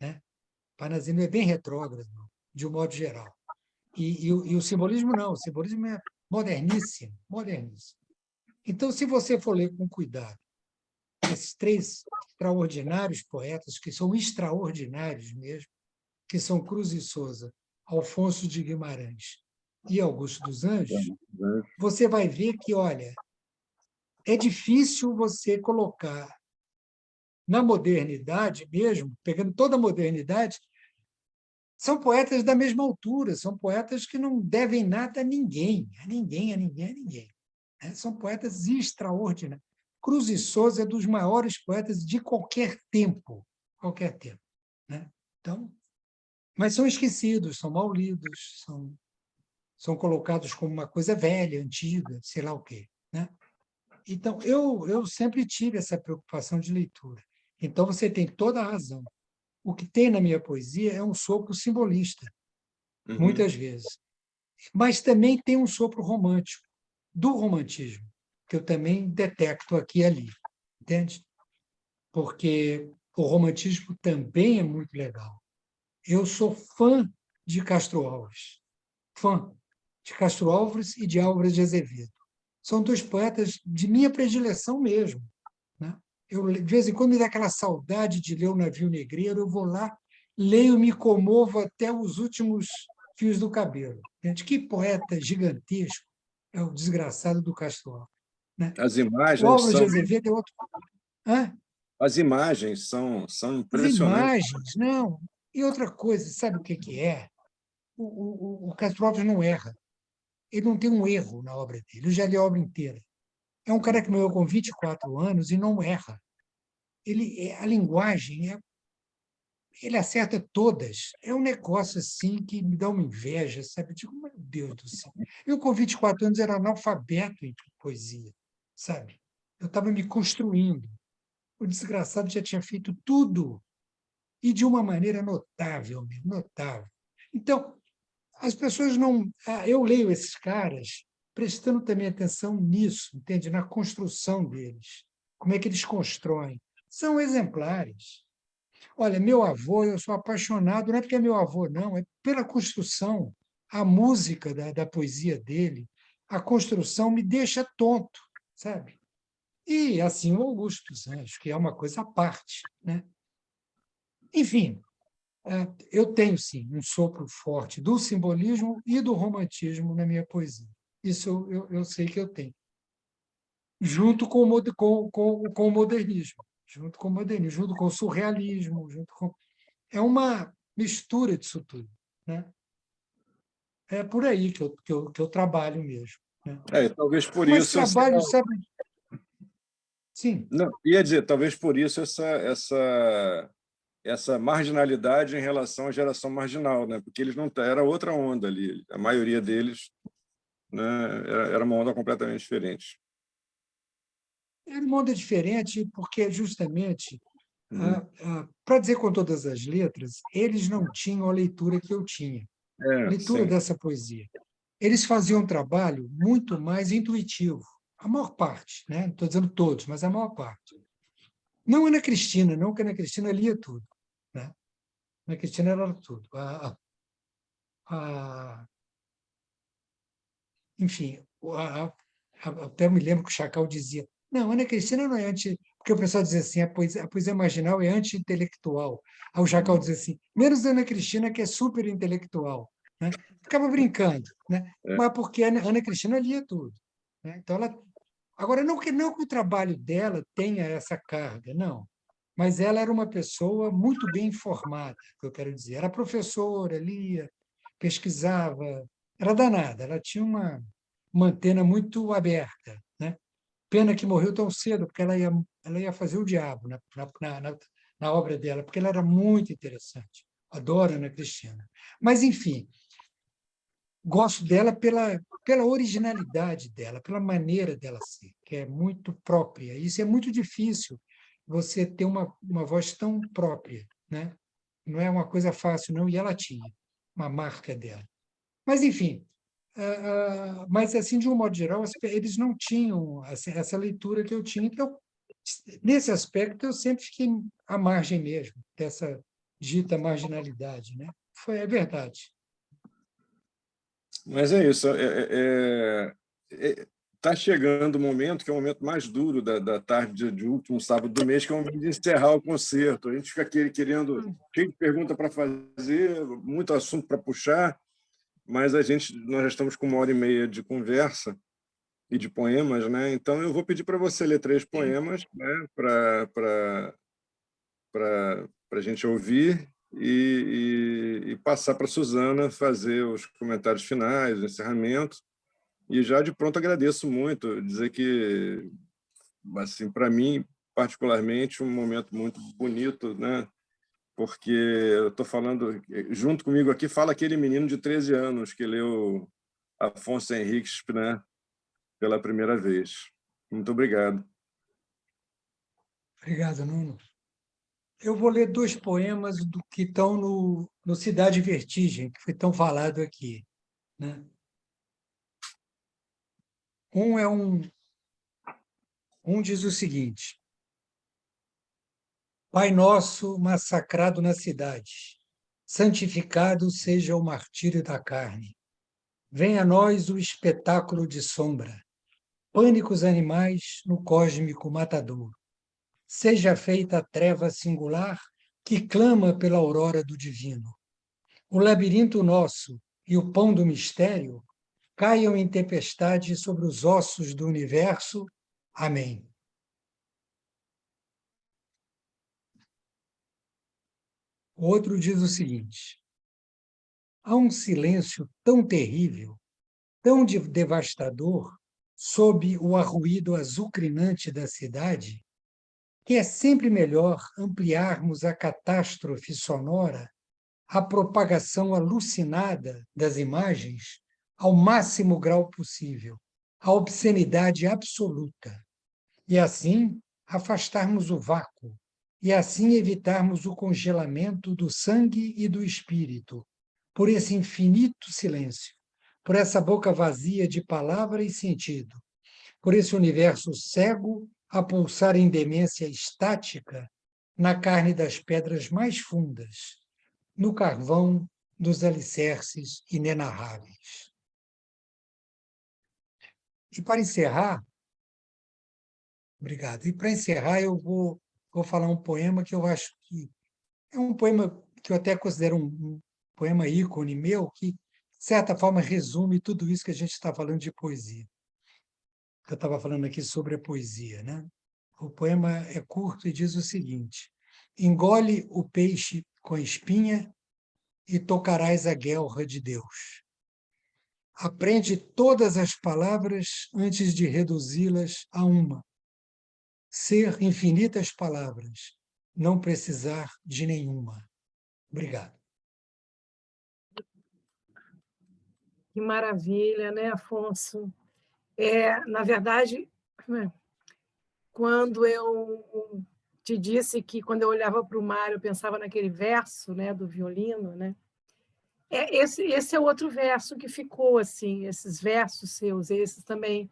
né? O parnasianismo é bem retrógrado, de um modo geral. E o simbolismo não, o simbolismo é moderníssimo, moderníssimo. Então, se você for ler com cuidado esses 3 extraordinários poetas, que são extraordinários mesmo, que são Cruz de Souza, Alfonso de Guimarães e Augusto dos Anjos, você vai ver que, olha, é difícil você colocar na modernidade mesmo, pegando toda a modernidade, são poetas da mesma altura, são poetas que não devem nada a ninguém, a ninguém, a ninguém, a ninguém. São poetas extraordinários. Cruz de Souza é dos maiores poetas de qualquer tempo, né? Então, mas são esquecidos, são mal lidos, são colocados como uma coisa velha, antiga, sei lá o quê, né? Então, eu sempre tive essa preocupação de leitura. Então, você tem toda a razão. O que tem na minha poesia é um sopro simbolista, muitas vezes. Mas também tem um sopro romântico. do romantismo, que eu também detecto aqui e ali, entende? Porque o romantismo também é muito legal. Eu sou fã de Castro Alves, fã de Castro Alves e de Álvares de Azevedo. São dois poetas de minha predileção mesmo, né? Eu, de vez em quando, me dá aquela saudade de ler O Navio Negreiro, eu vou lá, leio, me comovo até os últimos fios do cabelo. Gente, que poeta gigantesco é o desgraçado do Castro Alves, né? As O imagens Álvares de são, Azevedo é outro. Hã? as imagens são As impressionantes. imagens, não. E outra coisa, sabe o que que é? O Castro Alves não erra. Ele não tem um erro na obra dele. Eu já li a obra inteira. É um cara que morreu com 24 anos e não erra. A linguagem, ele acerta todas. É um negócio assim que me dá uma inveja, sabe? Eu digo, meu Deus do céu. Eu, com 24 anos, era analfabeto em poesia, sabe? Eu estava me construindo. O desgraçado já tinha feito tudo, e de uma maneira notável, mesmo, notável. Então, as pessoas não. Eu leio esses caras prestando também atenção nisso, entende? Na construção deles. Como é que eles constroem? São exemplares. Olha, meu avô, eu sou apaixonado, não é porque é meu avô, não, é pela construção. A música da poesia dele, a construção me deixa tonto, sabe? E assim o Augusto dos Anjos, que é uma coisa à parte, né? Enfim, eu tenho, sim, um sopro forte do simbolismo e do romantismo na minha poesia. Isso eu sei que eu tenho. Junto com o modernismo, junto com o surrealismo, é uma mistura disso tudo, né? É por aí que eu trabalho mesmo, né? Talvez por Mas isso trabalho, sabe? Sim, não, ia dizer, talvez por isso essa marginalidade em relação à geração marginal, né? Porque eles não era outra onda ali. A maioria deles, né, era uma onda completamente diferente. era um mundo diferente porque, justamente, Uhum. para dizer com todas as letras, eles não tinham a leitura que eu tinha, leitura Sim. dessa poesia. Eles faziam um trabalho muito mais intuitivo, a maior parte, né? Não estou dizendo todos, mas a maior parte. Não Ana Cristina, não, que a Ana Cristina lia tudo, né? Ana Cristina era tudo. A, enfim, até me lembro que o Chacal dizia: não, Ana Cristina não é anti. Porque o pessoal dizia assim: a poesia marginal é anti-intelectual. Aí o Chacal dizia assim: menos Ana Cristina, que é super intelectual. Né? Ficava brincando, né? É. Mas porque a Ana Cristina lia tudo. Né? Então, agora, não que o trabalho dela tenha essa carga, não. Mas ela era uma pessoa muito bem informada, que eu quero dizer. Era professora, lia, pesquisava, era danada, ela tinha uma antena muito aberta, né? Pena que morreu tão cedo, porque ela ia fazer o diabo na obra dela, porque ela era muito interessante. Adoro Ana Cristina. Mas, enfim, gosto dela pela originalidade dela, pela maneira dela ser, que é muito própria. Isso é muito difícil, você ter uma voz tão própria, né? Não é uma coisa fácil, não, e ela tinha uma marca dela. Mas, enfim, mas, assim, de um modo geral, eles não tinham essa leitura que eu tinha. Então, nesse aspecto, eu sempre fiquei à margem mesmo dessa dita marginalidade, né? É verdade. Mas é isso. Está chegando o momento, que é o momento mais duro da tarde de último sábado do mês, que é o momento de encerrar o concerto. A gente fica querendo, cheio de pergunta para fazer, muito assunto para puxar, mas nós já estamos com 1h30 de conversa e de poemas, né? Então eu vou pedir para você ler 3 poemas, né? Para a gente ouvir e passar para a Suzana fazer os comentários finais, o encerramento. E já de pronto agradeço muito, dizer que, assim, para mim, particularmente, um momento muito bonito, né? Porque eu estou falando, junto comigo aqui, fala aquele menino de 13 anos que leu Afonso Henriques, né, pela primeira vez. Muito obrigado. Obrigado, Nuno. Eu vou ler 2 poemas do que estão no Cidade Vertigem, que foi tão falado aqui, né? Um diz o seguinte: Pai nosso massacrado na cidade, santificado seja o martírio da carne. Venha a nós o espetáculo de sombra, pânicos animais no cósmico matador. Seja feita a treva singular que clama pela aurora do divino. O labirinto nosso e o pão do mistério caiam em tempestade sobre os ossos do universo. Amém. O outro diz o seguinte: há um silêncio tão terrível, tão devastador, sob o arruído azucrinante da cidade, que é sempre melhor ampliarmos a catástrofe sonora, a propagação alucinada das imagens ao máximo grau possível, a obscenidade absoluta, e assim afastarmos o vácuo, e assim evitarmos o congelamento do sangue e do espírito, por esse infinito silêncio, por essa boca vazia de palavra e sentido, por esse universo cego a pulsar em demência estática na carne das pedras mais fundas, no carvão dos alicerces inenarráveis. E para encerrar, obrigado. E para encerrar, eu vou falar um poema que eu acho que é um poema que eu até considero um poema ícone meu, que, de certa forma, resume tudo isso que a gente está falando de poesia. Eu estava falando aqui sobre a poesia, né? O poema é curto e diz o seguinte: engole o peixe com a espinha e tocarás a guelra de Deus. Aprende todas as palavras antes de reduzi-las a uma. Ser infinitas palavras, não precisar de nenhuma. Obrigado. Que maravilha, né, Afonso? Na verdade, quando eu te disse que quando eu olhava para o mar eu pensava naquele verso, né, do violino, né? Esse é outro verso que ficou assim, esses versos seus, esses também,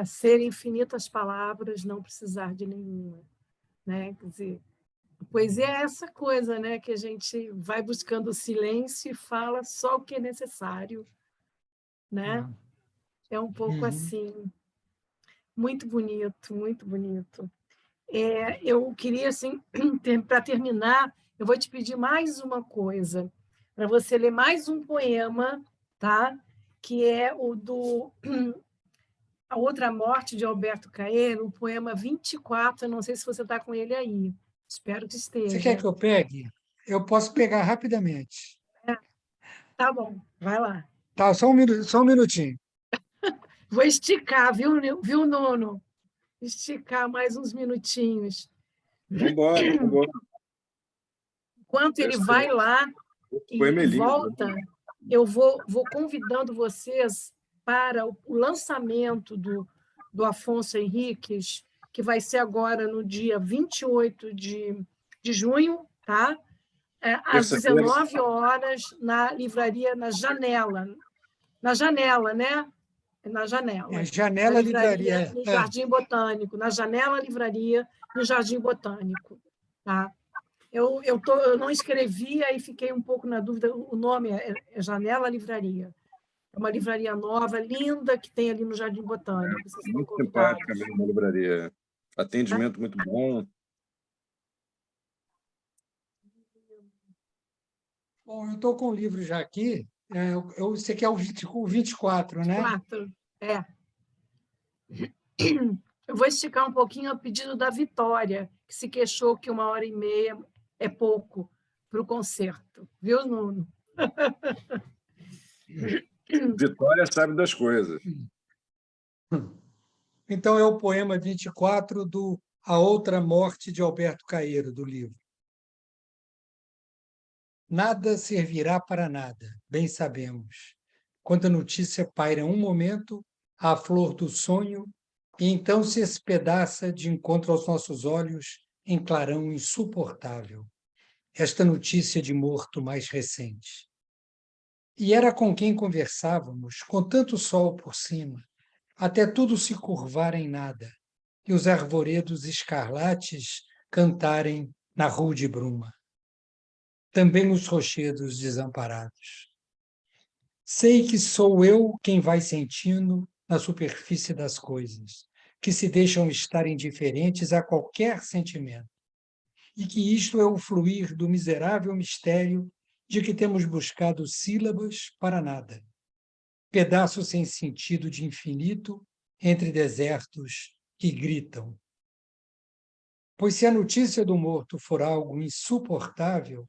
ser infinitas palavras, não precisar de nenhuma, né? Quer dizer, a poesia é essa coisa, né, que a gente vai buscando o silêncio e fala só o que é necessário, né? É um pouco assim, muito bonito, muito bonito. Eu queria, assim, para terminar, eu vou te pedir mais uma coisa, para você ler mais um poema, tá? Que é o do A Outra Morte, de Alberto Caeiro, o poema 24, eu não sei se você está com ele aí, espero que Você quer esteja. que eu pegue? Eu posso pegar rapidamente. Tá bom, vai lá. Tá, só um minutinho. Vou esticar, viu, Nuno? Esticar mais uns minutinhos. Vamos embora, vamos embora. Enquanto ele vai lá Poema e é lindo. volta, eu vou convidando vocês para o lançamento do Afonso Henriques, que vai ser agora no dia 28 de junho, tá? Às Terça-feira. 19 horas, na livraria, na Janela, né? Na Janela. Na Janela livraria, Livraria. no Jardim Botânico, na Janela Livraria, no Jardim Botânico. Tá? Eu não escrevi, aí fiquei um pouco na dúvida. O nome é Janela Livraria. É uma livraria nova, linda, que tem ali no Jardim Botânico. Vocês estão Muito convidados. simpática mesmo a livraria. Atendimento muito bom. Bom, eu estou com o livro já aqui. Você quer o 24, né? 4. Eu vou esticar um pouquinho a pedido da Vitória, que se queixou que 1h30 é pouco para o concerto. Viu, Nuno? Vitória sabe das coisas. Então, é o poema 24 do A Outra Morte, de Alberto Caeiro, do livro. Nada servirá para nada, bem sabemos. Quando a notícia paira um momento, à flor do sonho, e então se espedaça de encontro aos nossos olhos em clarão insuportável. Esta notícia de morto mais recente. E era com quem conversávamos, com tanto sol por cima, até tudo se curvar em nada, e os arvoredos escarlates cantarem na rude bruma. Também os rochedos desamparados. Sei que sou eu quem vai sentindo na superfície das coisas, que se deixam estar indiferentes a qualquer sentimento, e que isto é o fluir do miserável mistério de que temos buscado sílabas para nada, pedaços sem sentido de infinito entre desertos que gritam. Pois se a notícia do morto for algo insuportável,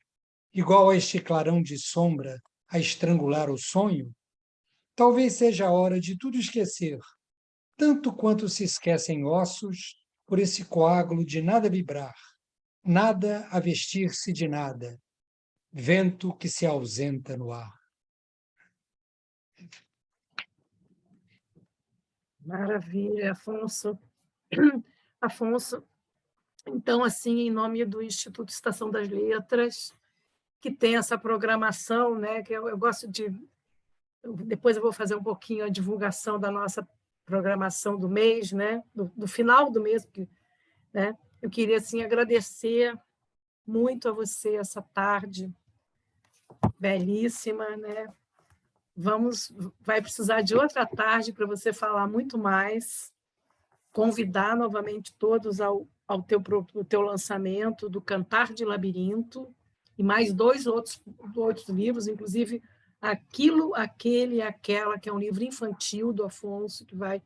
igual a este clarão de sombra a estrangular o sonho, talvez seja a hora de tudo esquecer, tanto quanto se esquecem ossos por esse coágulo de nada vibrar, nada a vestir-se de nada, vento que se ausenta no ar. Maravilha, Afonso. Afonso, então, assim, em nome do Instituto Estação das Letras, que tem essa programação, né, que eu gosto de... Depois eu vou fazer um pouquinho a divulgação da nossa programação do mês, né, do final do mês, porque, né, eu queria assim, agradecer muito a você essa tarde belíssima, né? Vai precisar de outra tarde para você falar muito mais, convidar novamente todos ao teu lançamento do Cantar de Labirinto, e mais dois outros livros, inclusive Aquilo, Aquele e Aquela, que é um livro infantil do Afonso, que vai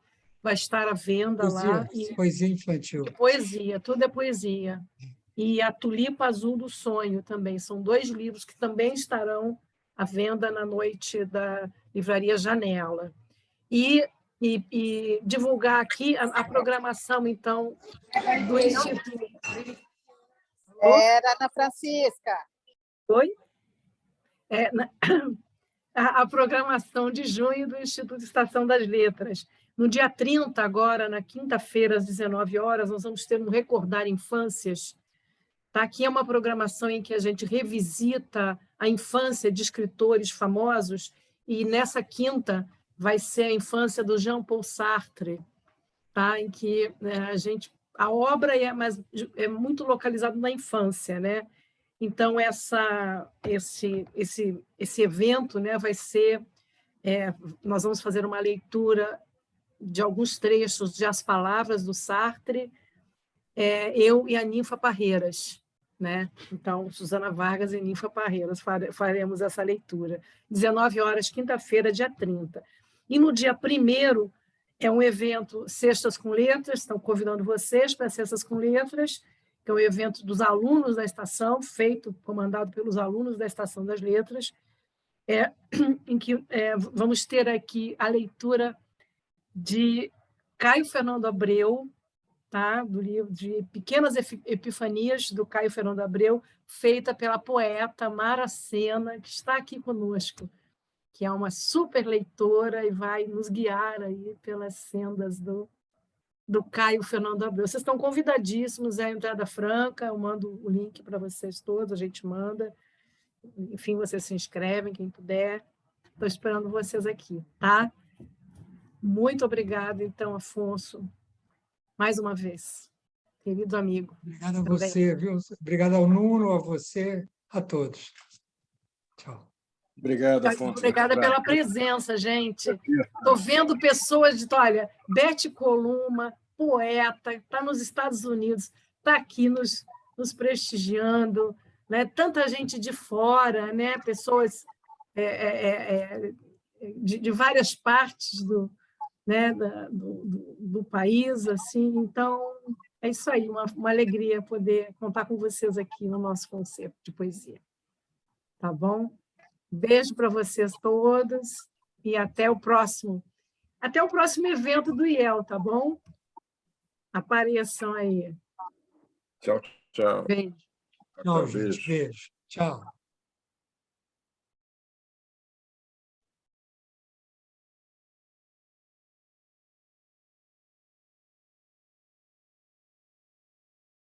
estar à venda lá. Poesia infantil. Poesia, tudo é poesia. E A Tulipa Azul do Sonho também. São 2 livros que também estarão à venda na noite da Livraria Janela. E divulgar aqui a programação, então, do Instituto. Era Ana Francisca. Oi? A programação de junho do Instituto Estação das Letras. No dia 30, agora, na quinta-feira, às 19 horas, nós vamos ter um Recordar Infâncias. Tá? Aqui é uma programação em que a gente revisita a infância de escritores famosos, e nessa quinta vai ser a infância do Jean-Paul Sartre, tá? Em que a obra é muito localizada na infância, né? Então esse evento, né, vai ser nós vamos fazer uma leitura de alguns trechos de As Palavras do Sartre, eu e a Ninfa Parreiras, né? Então, Susana Vargas e Ninfa Parreiras faremos essa leitura. 19 horas, quinta-feira, dia 30. E no dia 1º é um evento Cestas com Letras, estão convidando vocês para Cestas com Letras, que é um evento dos alunos da estação, comandado pelos alunos da Estação das Letras, em que vamos ter aqui a leitura de Caio Fernando Abreu, tá? Do livro de Pequenas Epifanias, do Caio Fernando Abreu, feita pela poeta Mara Sena, que está aqui conosco, que é uma super leitora e vai nos guiar aí pelas sendas do Caio Fernando Abreu. Vocês estão convidadíssimos, é a entrada franca, eu mando o link para vocês todos, a gente manda. Enfim, vocês se inscrevem, quem puder. Estou esperando vocês aqui, tá? Muito obrigada, então, Afonso, mais uma vez, querido amigo. Obrigado a você, viu? Obrigado ao Nuno, a você, a todos. Tchau. Obrigado, Afonso. Obrigada pela presença, gente. Estou vendo pessoas olha, Beth Columa, poeta, está nos Estados Unidos, está aqui nos prestigiando, né? Tanta gente de fora, né? Pessoas de várias partes do país, assim. Então, é isso aí, uma alegria poder contar com vocês aqui no nosso concerto de poesia. Tá bom? Beijo para vocês todos e até o próximo evento do IEL, tá bom? Apareçam aí. Tchau, tchau. Beijo. Tchau, gente. Beijo. Tchau.